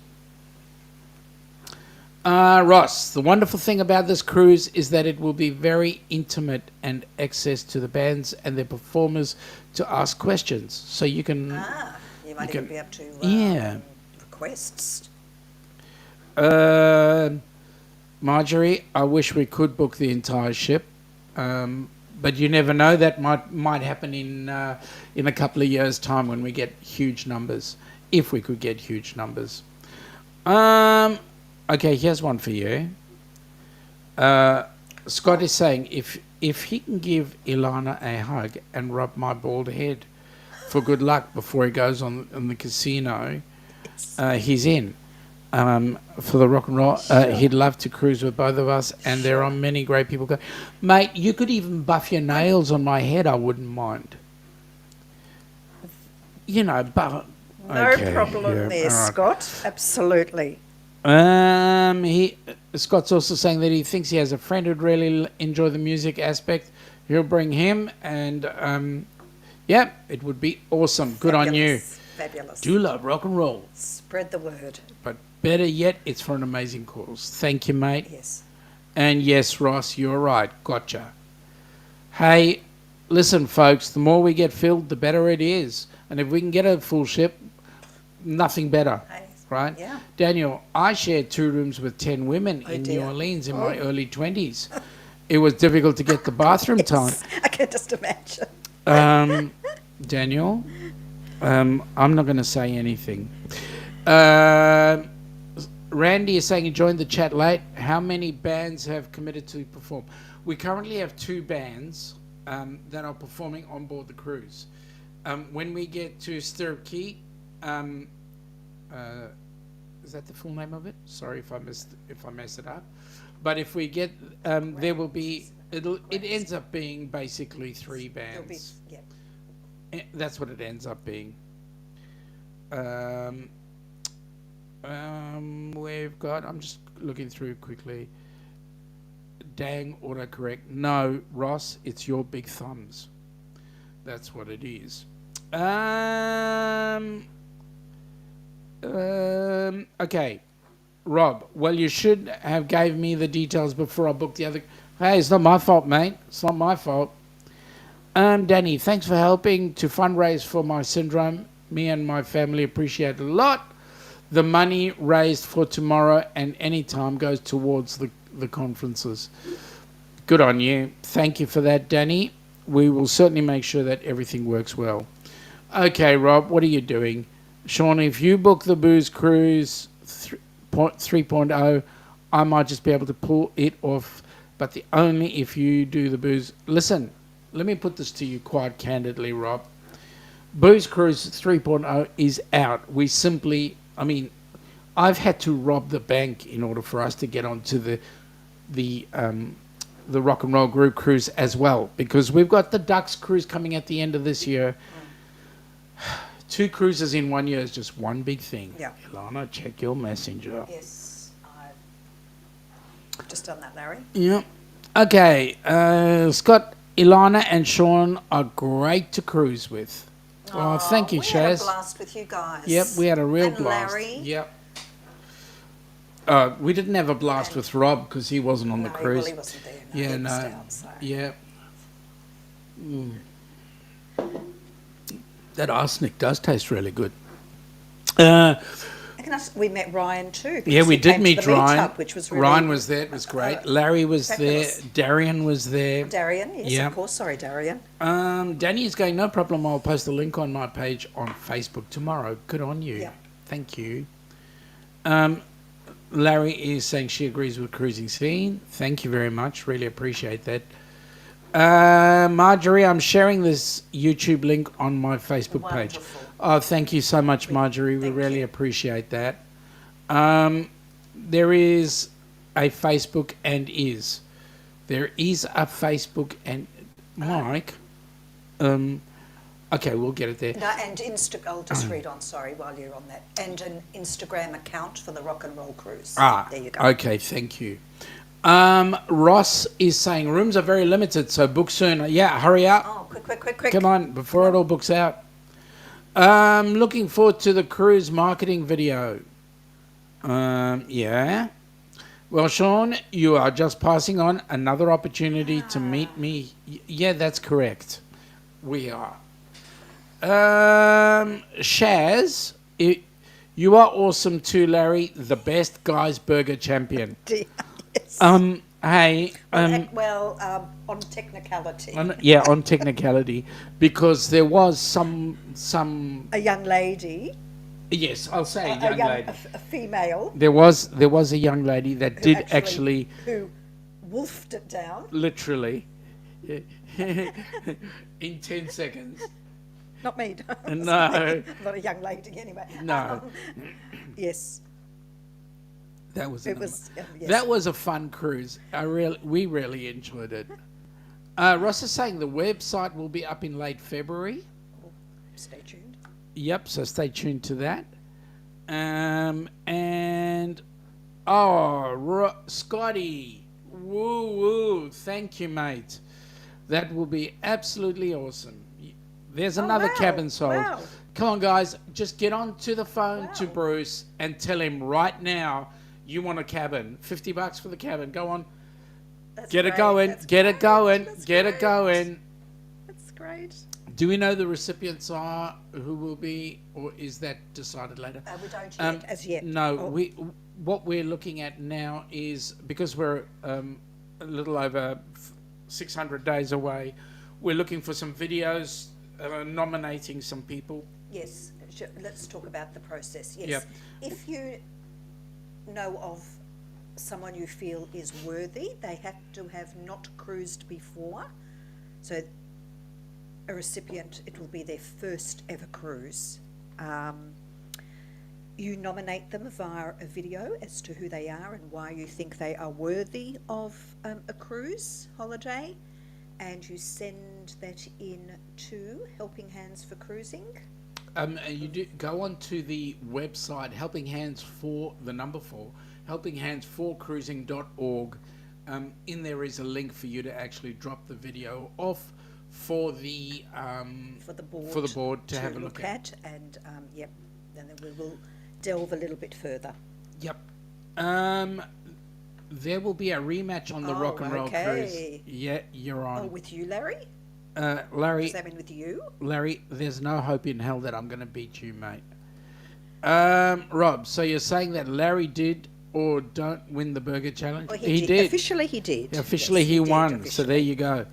Ross, the wonderful thing about this cruise is that it will be very intimate and access to the bands and their performers to ask questions. So you can... You might even be able to yeah. requests. Marjorie, I wish we could book the entire ship. But you never know. That might happen in a couple of years' time when we get huge numbers, if we could get huge numbers. Okay, here's one for you. Scott is saying if he can give Ilana a hug and rub my bald head for good luck before he goes on the casino, he's in. For the rock and roll, he'd love to cruise with both of us, and there are many great people go. Mate, you could even buff your nails on my head. I wouldn't mind. You know, but No problem there, all right. Scott. Absolutely. Scott's also saying that he thinks he has a friend who'd really enjoy the music aspect. He'll bring him, and yeah, it would be awesome. Good on you. Fabulous. Do love rock and roll. Spread the word. But better yet, it's for an amazing cause. Thank you, mate. Yes. And yes, Ross, you're right. Gotcha. Hey, listen, folks, the more we get filled, the better it is. And if we can get a full ship, nothing better. Hey. Right? Yeah. Daniel, I shared 2 rooms with 10 women in dear. New Orleans in my early 20s. It was difficult to get the bathroom time. I can just imagine. Daniel, I'm not going to say anything. Randy is saying he joined the chat late. How many bands have committed to perform? We currently have 2 bands that are performing on board the cruise. When we get to Stirrup Key, is that the full name of it? Sorry if I mess it up. But if we get, there will be. It ends up being basically 3 bands. That's what it ends up being. We've got. I'm just looking through quickly. Dang, autocorrect. No, Ross, it's your big thumbs. That's what it is. Okay, Rob. Well, you should have gave me the details before I booked the other. Hey, it's not my fault, mate. It's not my fault. Danny, thanks for helping to fundraise for my syndrome. Me and my family appreciate it a lot. The money raised for tomorrow and any time goes towards the conferences. Good on you. Thank you for that, Danny. We will certainly make sure that everything works well. Okay, Rob, what are you doing? Sean, if you book the Booze Cruise 3.0, I might just be able to pull it off, but only if you do the booze. Listen, let me put this to you quite candidly, Rob. Booze Cruise 3.0 is out. I've had to rob the bank in order for us to get onto the rock and roll group cruise as well, because we've got the Ducks cruise coming at the end of this year. 2 cruises in 1 year is just one big thing. Yeah. Ilana, check your messenger. Yes, I've just done that, Larry. Yeah. Okay. Scott, Ilana, and Sean are great to cruise with. Oh, thank you, we Shaz. We had a blast with you guys. Yep, we had a real and blast. Larry. Yep. We didn't have a blast with Rob because he wasn't on the cruise. Well, he wasn't there. No, Yeah, he was no. down, so. Yeah. That arsenic does taste really good. We met Ryan too. Yeah, we did meet Ryan. Meetup, which was really, Ryan was there. It was great. Larry was fabulous. there. Darian was there. Darian, yes, Yeah. of course. Sorry, Darian. Danny is going, no problem. I'll post the link on my page on Facebook tomorrow. Good on you. Yeah. Thank you. Larry is saying she agrees with cruising scene. Thank you very much. Really appreciate that. Marjorie, I'm sharing this YouTube link on my Facebook page. Wonderful. Oh, thank you so much, Marjorie. We really appreciate that. There is a Facebook and is. There is a Facebook and... Mike? Okay, we'll get it there. No, and I'll just read on, sorry, while you're on that. And an Instagram account for the Rock and Roll Cruise. There you go. Okay, thank you. Ross is saying rooms are very limited, so book soon. Yeah, hurry up. Oh, quick. Come on, before it all books out. Looking forward to the cruise marketing video. Yeah. Well, Sean, you are just passing on another opportunity to meet me. Yeah, that's correct. We are. Shaz, you are awesome too, Larry. The best guys burger champion. Yes. Hey. On technicality. On technicality, because there was some. A young lady. Yes, I'll say a young lady. A female. There was a young lady that did actually who wolfed it down. Literally. In 10 seconds. Not me. No. I'm not a young lady anyway. No. Yes. Yes. That was a fun cruise. We really enjoyed it. Ross is saying the website will be up in late February. Stay tuned. Yep, so stay tuned to that. Scotty, woo, thank you, mate. That will be absolutely awesome. There's another cabin sold. Wow. Come on, guys, just get onto the phone to Bruce and tell him right now you want a cabin. $50 for the cabin. Go on. Get it going. Get it going. That's great. Do we know the recipients are who will be, or is that decided later? We don't yet, as yet. No, what we're looking at now is, because we're a little over 600 days away, we're looking for some videos nominating some people. Yes, let's talk about the process. Yes. Yep. If you know of someone you feel is worthy, they have to have not cruised before. So a recipient, it will be their first ever cruise. You nominate them via a video as to who they are and why you think they are worthy of a cruise holiday, and you send that in to Helping Hands for Cruising. You do go onto the website Helping Hands for the number 4, helpinghands4cruising.org. In there is a link for you to actually drop the video off for the board to have a look at. And then we will delve a little bit further. Yep. There will be a rematch on the Rock and Roll Cruise. Yeah, you're on. Oh, with you, Larry? Larry. Does that mean with you? Larry, there's no hope in hell that I'm going to beat you, mate. Rob, so you're saying that Larry did or don't win the burger challenge? Well, he did. Officially, he did. Officially, yes, he won. Officially. So there you go.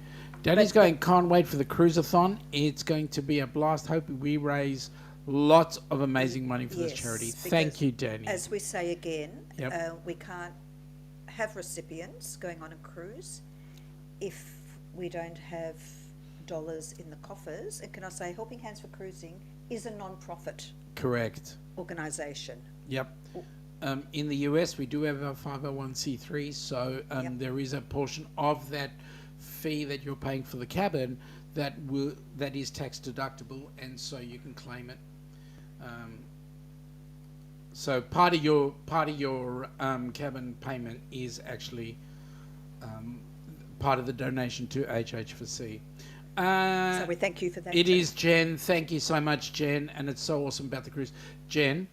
Danny's But- going, can't wait for the cruise-a-thon. It's going to be a blast. Hope we raise lots of amazing money for this Yes, charity. because Thank you, Danny. As we say again, Yep. we can't have recipients going on a cruise if we don't have dollars in the coffers. And can I say, Helping Hands for Cruising is a non-profit Correct. organisation. Yep. In the U.S., we do have a 501c3, so Yep. there is a portion of that fee that you're paying for the cabin that is tax deductible, and so you can claim it. So part of your cabin payment is actually part of the donation to HH4C. So we thank you for that. It too. is Jen. Thank you so much, Jen, and it's so awesome about the cruise. Jen,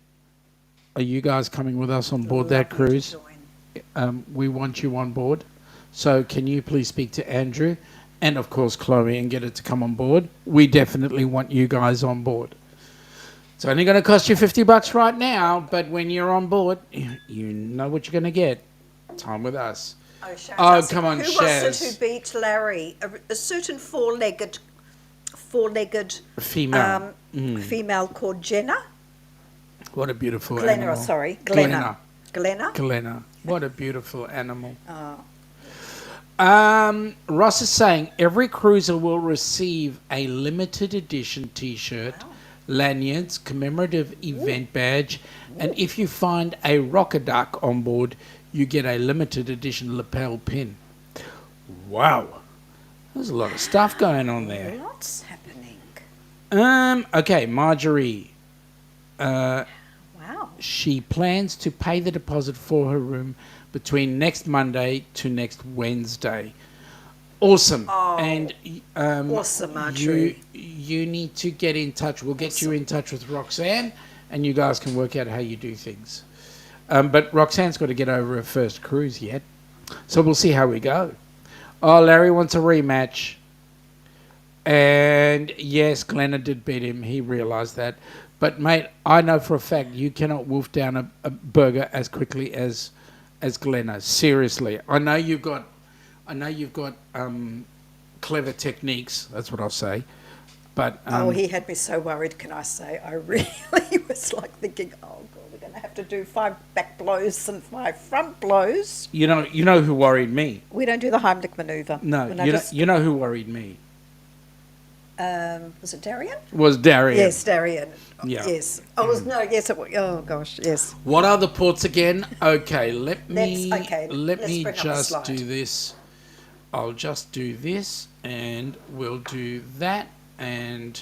are you guys coming with us on board that Lovely to cruise? join. We want you on board. So can you please speak to Andrew and, of course, Chloe and get her to come on board? We definitely want you guys on board. It's only going to cost you $50 right now, but when you're on board, you know what you're going to get. Time with us. Oh, Shaz, Oh, asked, come on, who was Shaz. it who beat Larry? A certain four-legged Female. female called Jenna? What a beautiful Glenna, animal. sorry. Glenna. Glenna? What a beautiful animal. Oh. Ross is saying every cruiser will receive a limited edition T-shirt, Wow. lanyards, commemorative event badge, and if you find a rocker duck on board, you get a limited edition lapel pin. Wow, there's a lot of stuff going on there. What's happening? Okay, Marjorie. Wow. She plans to pay the deposit for her room between next Monday to next Wednesday. Awesome. Oh, and awesome, Marjorie. You need to get in touch. We'll get you in touch with Roxanne, and you guys can work out how you do things. But Roxanne's got to get over her first cruise yet, so we'll see how we go. Oh, Larry wants a rematch. And yes, Glenna did beat him. He realised that. But mate, I know for a fact you cannot wolf down a burger as quickly as Glenna. Seriously, I know you've got clever techniques. That's what I'll say. But He had me so worried, can I say? I really was like thinking, oh, God, we're going to have to do 5 back blows and 5 front blows. you know who worried me. We don't do the Heimlich manoeuvre. No, When I you know who worried me was it Darian? was Darian. Yes, Darian. Yeah. Yes. Oh, yes, it was. Oh, gosh, yes. What are the ports again? Okay, let me Let's bring up the just slide. do this. I'll just do this, and we'll do that. And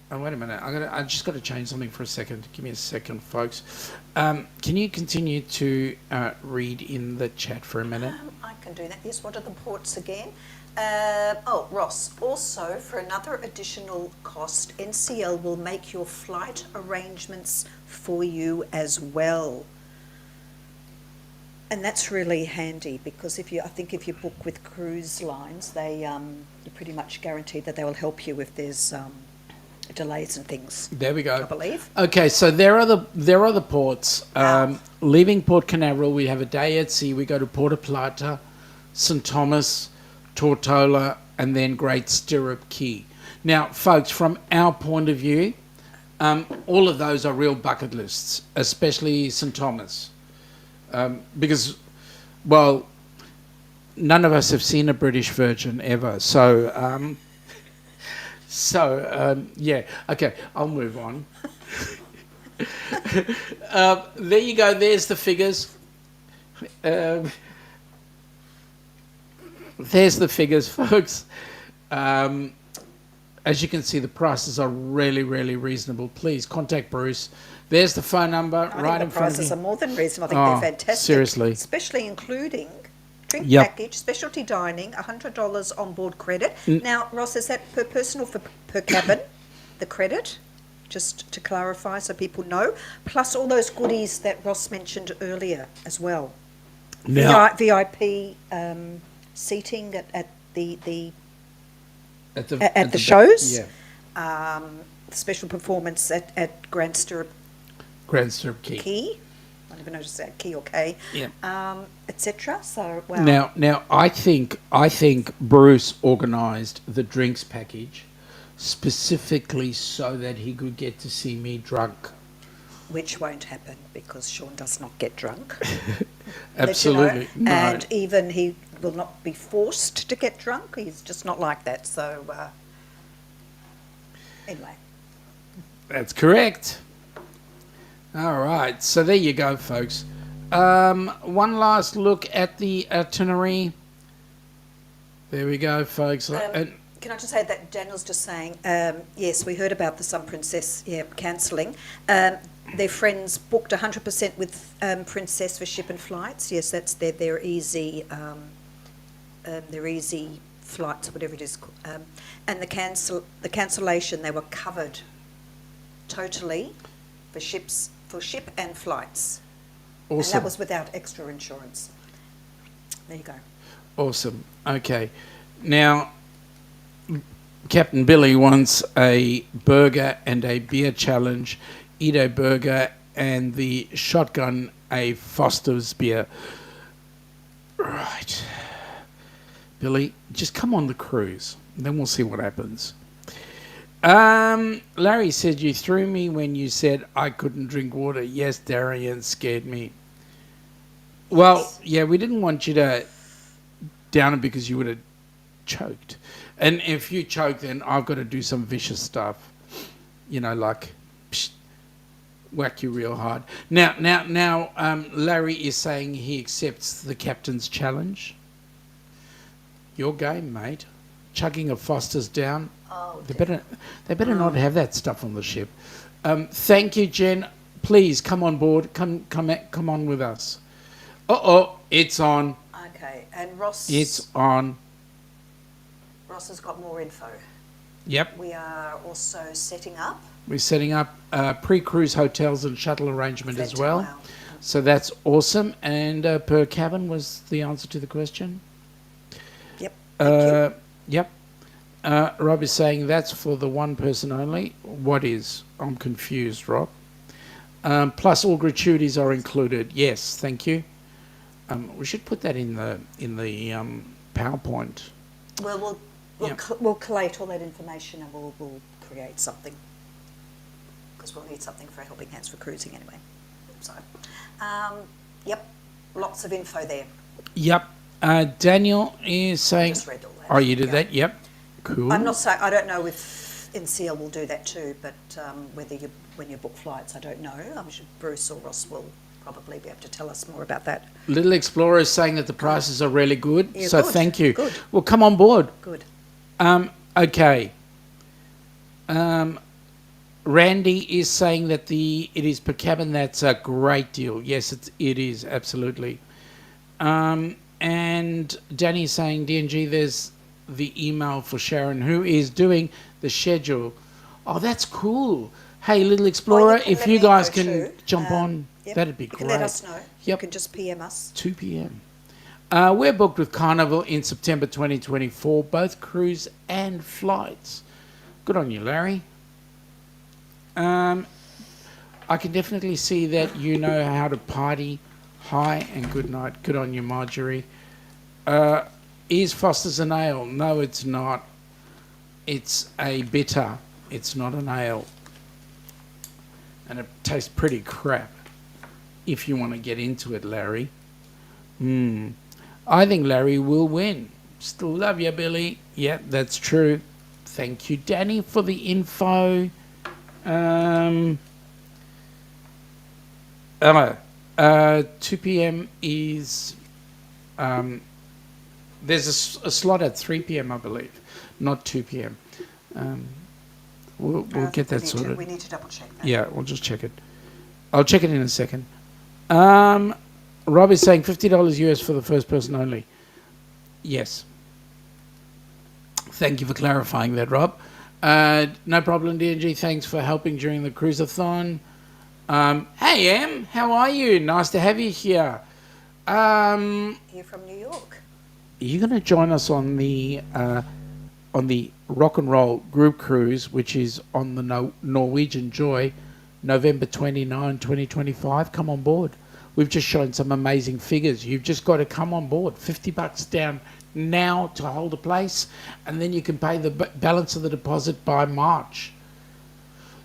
oh, wait a minute, I just got to change something for a second. Give me a second, folks. Can you continue to read in the chat for a minute? I can do that. Yes, what are the ports again? Ross, also for another additional cost, NCL will make your flight arrangements for you as well. And that's really handy because I think if you book with cruise lines, you're pretty much guaranteed that they will help you if there's delays and things. There we go. I believe. Okay, so there are the ports. Leaving Port Canaveral, we have a day at sea. We go to Porta Plata, St. Thomas, Tortola, and then Great Stirrup Key. Now, folks, from our point of view, all of those are real bucket lists, especially St. Thomas. Because, well, none of us have seen a British Virgin ever. So, yeah. Okay, I'll move on. There you go. There's the figures. There's the figures, folks. As you can see, the prices are really, really reasonable. Please contact Bruce. There's the phone number right in front of you. The prices are more than reasonable. I think they're fantastic. Seriously. Especially including drink Yep. package, specialty dining, $100 on board credit. Now, Ross, is that per person or per cabin, the credit? Just to clarify so people know. Plus all those goodies that Ross mentioned earlier as well. Now, VIP seating at the at shows. Yeah. Special performance at Grand Stirrup Grand Stirrup Key. Key. never know to say Key or K, Yeah. etc. So, wow. Now, I think Bruce organised the drinks package specifically so that he could get to see me drunk. Which won't happen because Sean does not get drunk. Absolutely, Let you know. no. And even he will not be forced to get drunk. He's just not like that. So, anyway. That's correct. All right, so there you go, folks. One last look at the itinerary. There we go, folks. Can I just say that Daniel's just saying, yes, we heard about the Sun Princess cancelling. Their friends booked 100% with Princess for ship and flights. Yes, that's their easy flights, whatever it is. And the cancellation, they were covered totally for ship and flights. Awesome. And that was without extra insurance. There you go. Awesome. Okay. Now, Captain Billy wants a burger and a beer challenge. Eat a burger and the shotgun a Foster's beer. Right. Billy, just come on the cruise. Then we'll see what happens. Larry said you threw me when you said I couldn't drink water. Yes, Darian scared me. Well, yeah, we didn't want you to down it because you would have choked. And if you choke, then I've got to do some vicious stuff. You know, like whack you real hard. Now, Larry is saying he accepts the captain's challenge. Your game, mate. Chugging a Foster's down. Oh, they better not have that stuff on the ship. Thank you, Jen. Please come on board. Come on with us. It's on. Okay, and Ross. It's on. Ross has got more info. Yep. We are also setting up. We're setting up pre-cruise hotels and shuttle arrangement as well. Wow. So that's awesome. And per cabin was the answer to the question. Yep. Thank you. Yep. Rob is saying that's for the one person only. What is? I'm confused, Rob. Plus all gratuities are included. Yes, thank you. We should put that in the PowerPoint. Well, we'll collate all that information and we'll create something because we'll need something for Helping Hands for cruising anyway. So, yep, lots of info there. Yep. Daniel is saying. Just read all that. Oh, you did that? Yep. Cool. I'm not saying I don't know if NCL will do that too, but when you book flights, I don't know. I'm sure Bruce or Ross will probably be able to tell us more about that. Little Explorer is saying that the prices are really good, Yeah, so good. thank you. Good. Well, come on board. Good. Okay. Randy is saying that it is per cabin. That's a great deal. Yes, it is absolutely. And Danny is saying, DNG, there's the email for Sharon, who is doing the schedule. Oh, that's cool. Hey, Little Explorer, if you guys can jump on, that'd be great. Let us know. Yep. You can just PM us. 2 p.m. We're booked with Carnival in September 2024, both cruise and flights. Good on you, Larry. I can definitely see that you know how to party. Hi and good night. Good on you, Marjorie. Is Foster's an ale? No, it's not. It's a bitter. It's not an ale. And it tastes pretty crap if you want to get into it, Larry. I think Larry will win. Still love you, Billy. Yeah, that's true. Thank you, Danny, for the info. 2 p.m. is... there's a slot at 3 p.m., I believe, not 2 p.m. We'll get that sorted. We need to double check that. Yeah, we'll just check it. I'll check it in a second. Rob is saying $50 US for the first person only. Yes. Thank you for clarifying that, Rob. No problem, DNG. Thanks for helping during the cruiseathon. Hey, Em, how are you? Nice to have you here. Here from New York. Are you going to join us on the Rock and Roll group cruise, which is on the Norwegian Joy, November 29, 2025? Come on board. we've just shown some amazing figures. You've just got to come on board. $50 down now to hold a place, and then you can pay the balance of the deposit by March.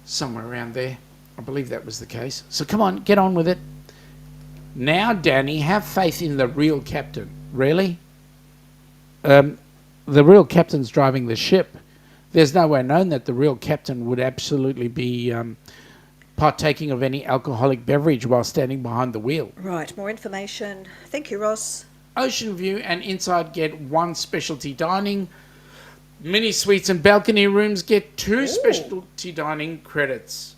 Somewhere around there. I believe that was the case. So come on, get on with it. Now, Danny, have faith in the real captain. Really? The real captain's driving the ship. There's no way known that the real captain would absolutely be partaking of any alcoholic beverage while standing behind the wheel. Right, more information. Thank you, Ross. Ocean View and Inside get 1 specialty dining. Mini suites and balcony rooms get 2 specialty dining credits.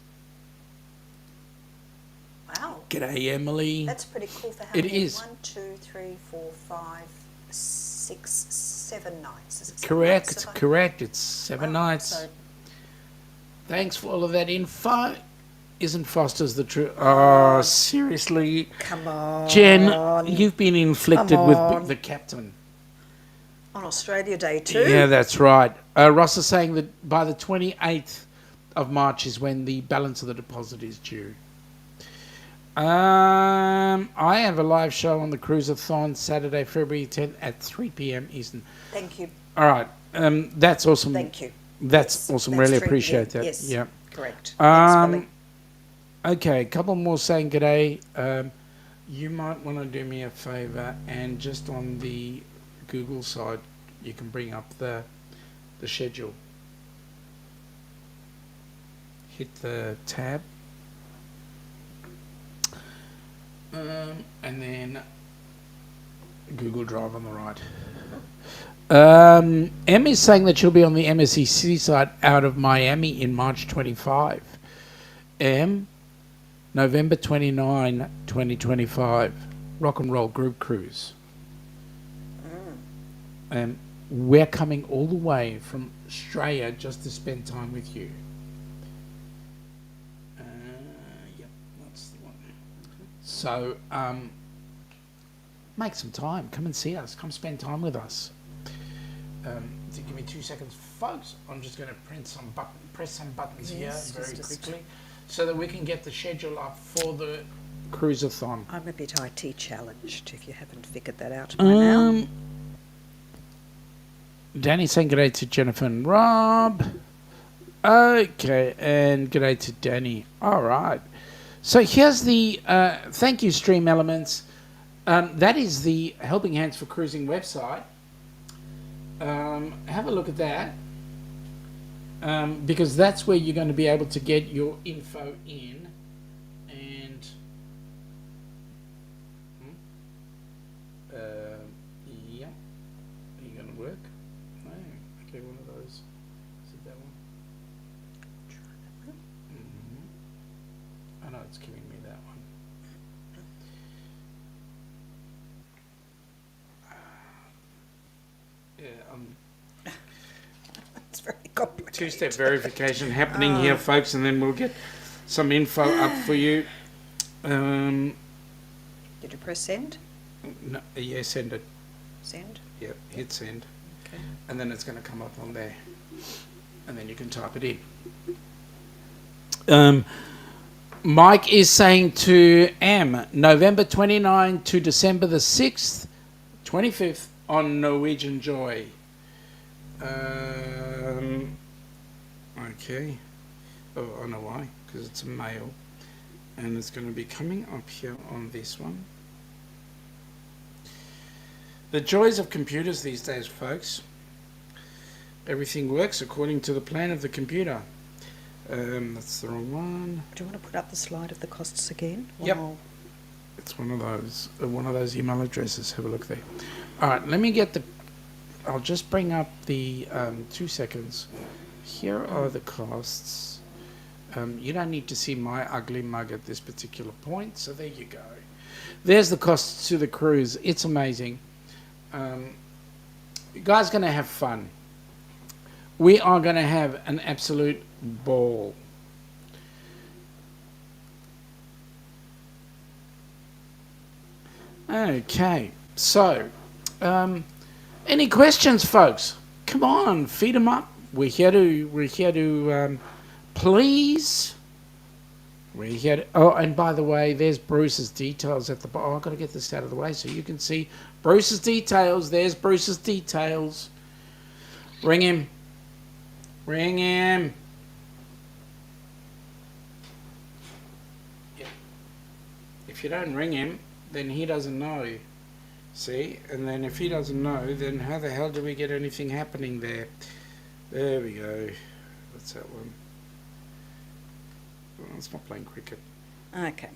Wow. G'day, Emily. That's pretty cool for how It many? is. 1, 2, 3, 4, 5, 6, 7 nights. Is it 7 Correct, nights? correct. It's 7 nights. So, Thanks for all of that info. Isn't Foster's the truth? Oh, seriously. come on. Jen, you've been inflicted Come with on. the captain. On Australia Day too. Yeah, that's right. Ross is saying that by the 28th of March is when the balance of the deposit is due. I have a live show on the Cruisathon Saturday, February 10th at 3 p.m. Eastern. Thank you. All right. That's awesome. Thank you. That's Yes, awesome. that's Really 3 appreciate p.m. that. Yes. Yeah. Correct. Thanks, Billy. Okay, a couple more saying g'day. You might want to do me a favour, and just on the Google side, you can bring up the schedule. Hit the tab, and then Google Drive on the right. Em is saying that she'll be on the MSEC side out of Miami in March 25. Em, November 29, 2025, Rock and Roll Group Cruise. We're coming all the way from Australia just to spend time with you. Yep, that's the one. So, make some time. Come and see us. Come spend time with us. To give me 2 seconds, folks. I'm just going to press some buttons Yes, here very just- quickly, so that we can get the schedule up for the Cruisathon. I'm a bit IT challenged, if you haven't figured that out by now. Danny saying g'day to Jennifer and Rob. Okay, and g'day to Danny. All right. So here's the thank you, Stream Elements. That is the Helping Hands for Cruising website. Have a look at that, because that's where you're going to be able to get your info in, and yeah, are you going to work? No, okay, one of those. Is it that one? I know it's giving me that one. Yeah, It's very complicated. two-step verification happening here, folks, and then we'll get some info up for you. Did you press send? No, yeah, send it. Send? Yeah, hit send. Okay. And then it's going to come up on there. And then you can type it in. Mike is saying to November 29 to December the 6th, 25th on Norwegian Joy. Okay. Oh, I know why. Because it's a male. And it's going to be coming up here on this one. The joys of computers these days, folks. Everything works according to the plan of the computer. That's the wrong one. Do you want to put up the slide of the costs again? Yep. Or- It's one of those email addresses. Have a look there. All right, let me get the. I'll just bring up the 2 seconds. Here are the costs. You don't need to see my ugly mug at this particular point, so there you go. There's the costs to the cruise. It's amazing. You guys are going to have fun. We are going to have an absolute ball. Okay, so any questions, folks? Come on, feed them up. We're here to please. We had. Oh, and by the way, there's Bruce's details at the bottom. Oh, I've got to get this out of the way so you can see Bruce's details. There's Bruce's details. Ring him. Ring him. Yeah. If you don't ring him, then he doesn't know. See? And then if he doesn't know, then how the hell do we get anything happening there? There we go. What's that one? Oh, it's not playing cricket. Okay.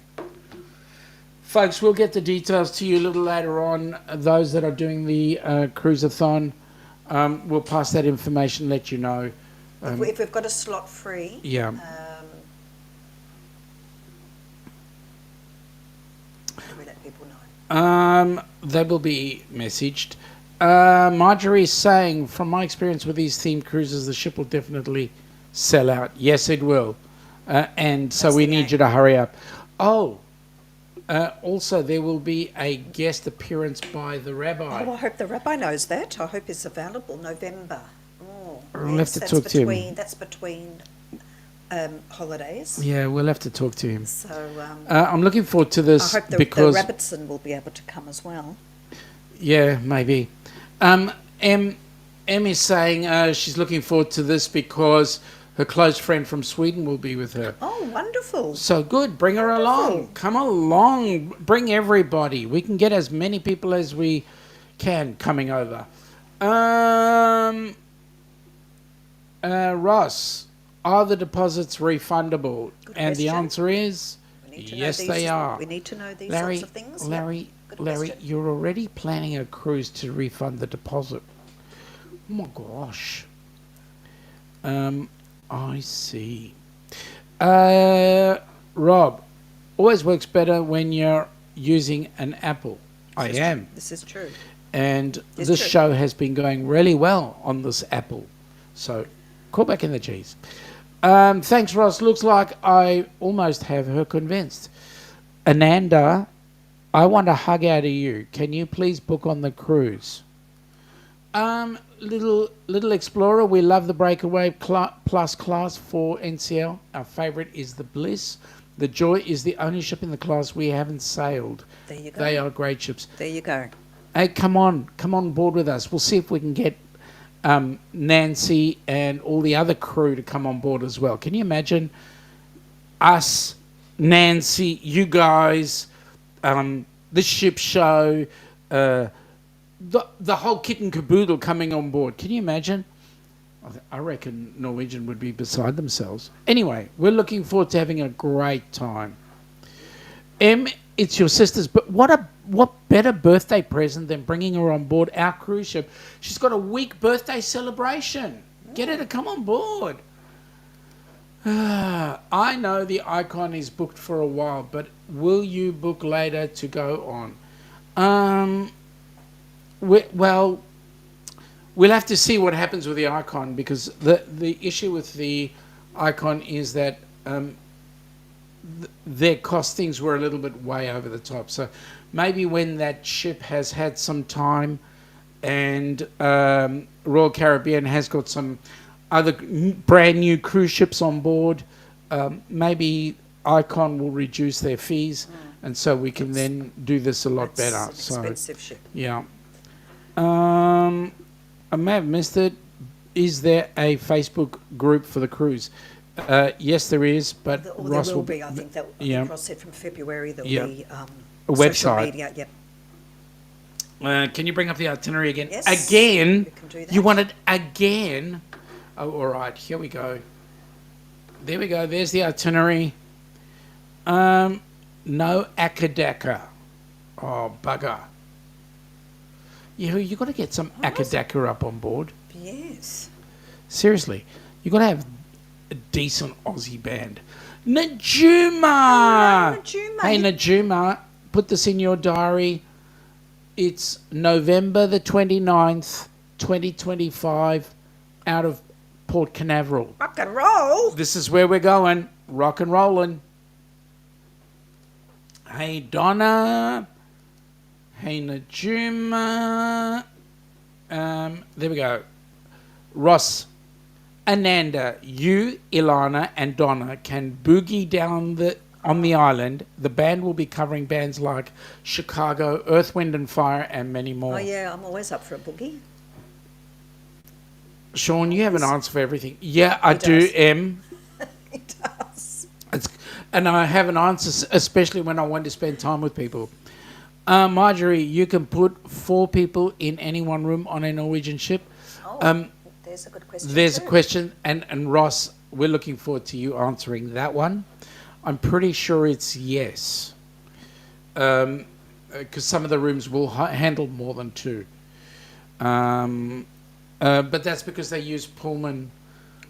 Folks, we'll get the details to you a little later on. Those that are doing the cruiseathon, we'll pass that information, let you know. If we've got a slot free, Yeah. do we let people know? They will be messaged. Marjorie is saying, from my experience with these themed cruises, the ship will definitely sell out. Yes, it will. And so we need you to hurry up. Oh, also there will be a guest appearance by the rabbi. Oh, I hope the rabbi knows that. I hope it's available November. Oh, We'll have to talk to him. That's between holidays. Yeah, we'll have to talk to him. So I'm looking forward to this I hope the because Rabbitson will be able to come as well. yeah, maybe. Em is saying she's looking forward to this because her close friend from Sweden will be with her. Oh, wonderful. So good. Bring her along. Come along. Bring everybody. We can get as many people as we can coming over. Ross, are the deposits refundable? Good and the question. answer is We need to yes, know they are. We need to know these Larry, sorts of things. Larry, Good Larry, question. you're already planning a cruise to refund the deposit. Oh my gosh. I see. Rob, always works better when you're using an Apple. I am. This is true. And It's this true. show has been going really well on this Apple. So, call back in the G's. Thanks, Ross. Looks like I almost have her convinced. Ananda, I want a hug out of you. Can you please book on the cruise? Little Explorer, we love the Breakaway Plus class for NCL. Our favourite is the Bliss. The Joy is the only ship in the class we haven't sailed. There you go. They are great ships. There you go. Hey, come on board with us. We'll see if we can get Nancy and all the other crew to come on board as well. Can you imagine us, Nancy, you guys, the ship show, the whole kit and caboodle coming on board? Can you imagine? I reckon Norwegian would be beside themselves. Anyway, we're looking forward to having a great time. It's your sister's, but what better birthday present than bringing her on board our cruise ship? She's got a week birthday celebration. Get her to come on board. I know the Icon is booked for a while, but will you book later to go on? We'll have to see what happens with the Icon, because the issue with the Icon is that their costings were a little bit way over the top. So maybe when that ship has had some time and Royal Caribbean has got some other brand new cruise ships on board, maybe Icon will reduce their fees, and so we can then do this a lot better. It's an expensive ship. Yeah. I may have missed it. Is there a Facebook group for the cruise? Yes, there is, but There Ross will be. I think Ross said from February there'll be a social website. media. Yep. Can you bring up the itinerary again? Yes, Again? we can do that. You want it again? Oh, all right. Here we go. There we go. There's the itinerary. No Akadaka. Oh, bugger. You got to get some Akadaka up on board. Yes. Seriously. You got to have a decent Aussie band. Najuma! Najuma. Hey, Najuma, put this in your diary. It's November the 29th, 2025, out of Port Canaveral. Rock and roll. This is where we're going. Rock and rollin'. Hey, Donna. Hey, Najuma. There we go. Ross, Ananda, you, Ilana, and Donna can boogie down the on the island. The band will be covering bands like Chicago, Earth, Wind and Fire, and many more. Oh yeah, I'm always up for a boogie. Sean, you have an answer for everything. Yeah, I do, does. Em. He does. And I have an answer, especially when I want to spend time with people. Marjorie, you can put 4 people in any one room on a Norwegian ship. Oh, there's a good question. There's a too. question, and Ross, we're looking forward to you answering that one. I'm pretty sure it's yes, because some of the rooms will handle more than 2. But that's because they use Pullman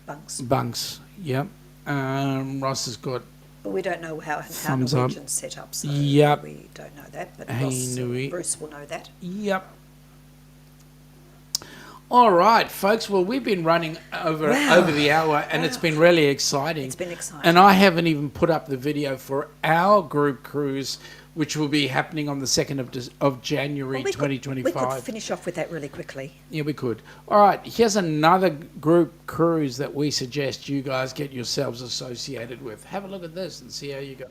bunks. Yep. Ross has got. But we don't know how Thumbs up. Norwegian's set up, so Yep. we don't know that. But Hey, Ross, Nui. Bruce will know that. Yep. All right, folks. Well, we've been running over the hour, and it's been really exciting. It's been exciting. And I haven't even put up the video for our group cruise, which will be happening on the 2nd of January, 2025. We could finish off with that really quickly. Yeah, we could. All right, here's another group cruise that we suggest you guys get yourselves associated with. Have a look at this and see how you go.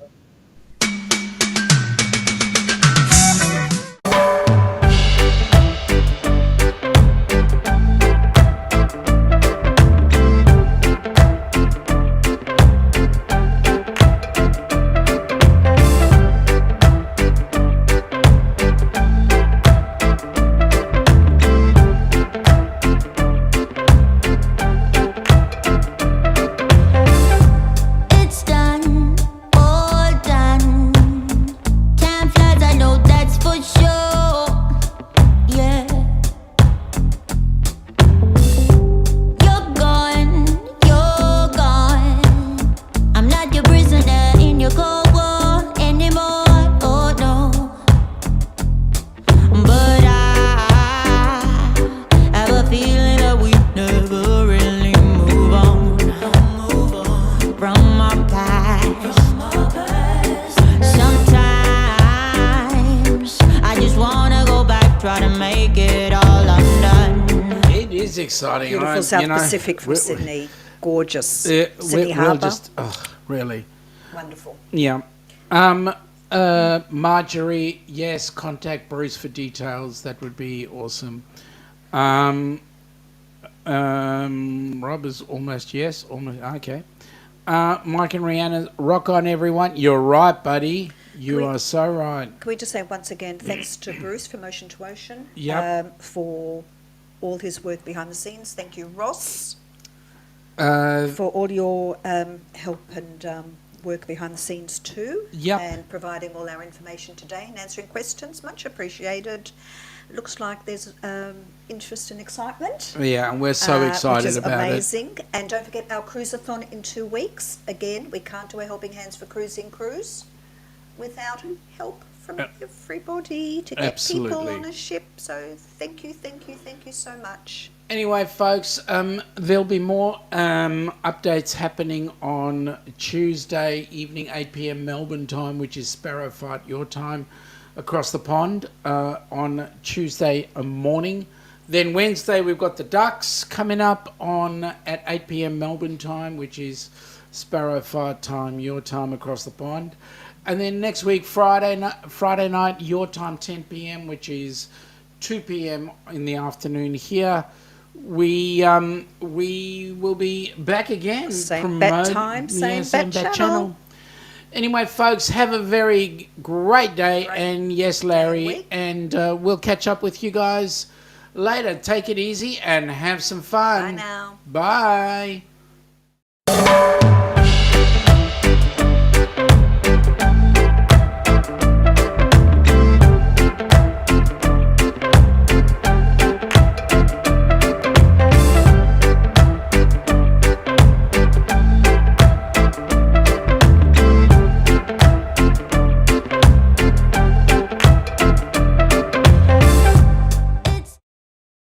It's done, all done. Time flies, I know that's for sure. Yeah. You're gone, you're gone. I'm not your prisoner in your cold war anymore. Oh no. But I have a feeling that we never really move on from our past. Sometimes I just wanna go back, try to make it all undone. It is exciting. Beautiful South you know, Pacific from we're- Sydney. Gorgeous. Sydney Sydney Harbour. just, really. Wonderful. Yeah. Marjorie, yes, contact Bruce for details. That would be awesome. Rob is almost yes. Almost okay. Mike and Rihanna, rock on, everyone. You're right, buddy. You are so right. Can we just say once again, thanks to Bruce for Motion to Ocean, Yep. for all his work behind the scenes. Thank you, Ross, Uh, for all your help and work behind the scenes too. Yep. And providing all our information today and answering questions. Much appreciated. Looks like there's interest and excitement. yeah, and we're so excited which is about amazing. And don't forget our cruiseathon in 2 weeks. Again, we can't do a helping hands for Cruising Cruise without help from everybody to get people absolutely. on a ship. So thank you so much. Anyway, folks, there'll be more updates happening on Tuesday evening, 8 p.m. Melbourne time, which is Sparrow Fight your time across the pond on Tuesday morning. Then Wednesday, we've got the Ducks coming up on at 8 p.m. Melbourne time, which is Sparrow Fight time, your time across the pond. And then next week, Friday night, your time, 10 p.m., which is 2 p.m. in the afternoon here. We will be back again. Same bat time, same bat channel. Anyway, folks, have a very great day. And yes, Larry, week. and we'll catch up with you guys later. Take it easy and have some fun. Bye now. Bye.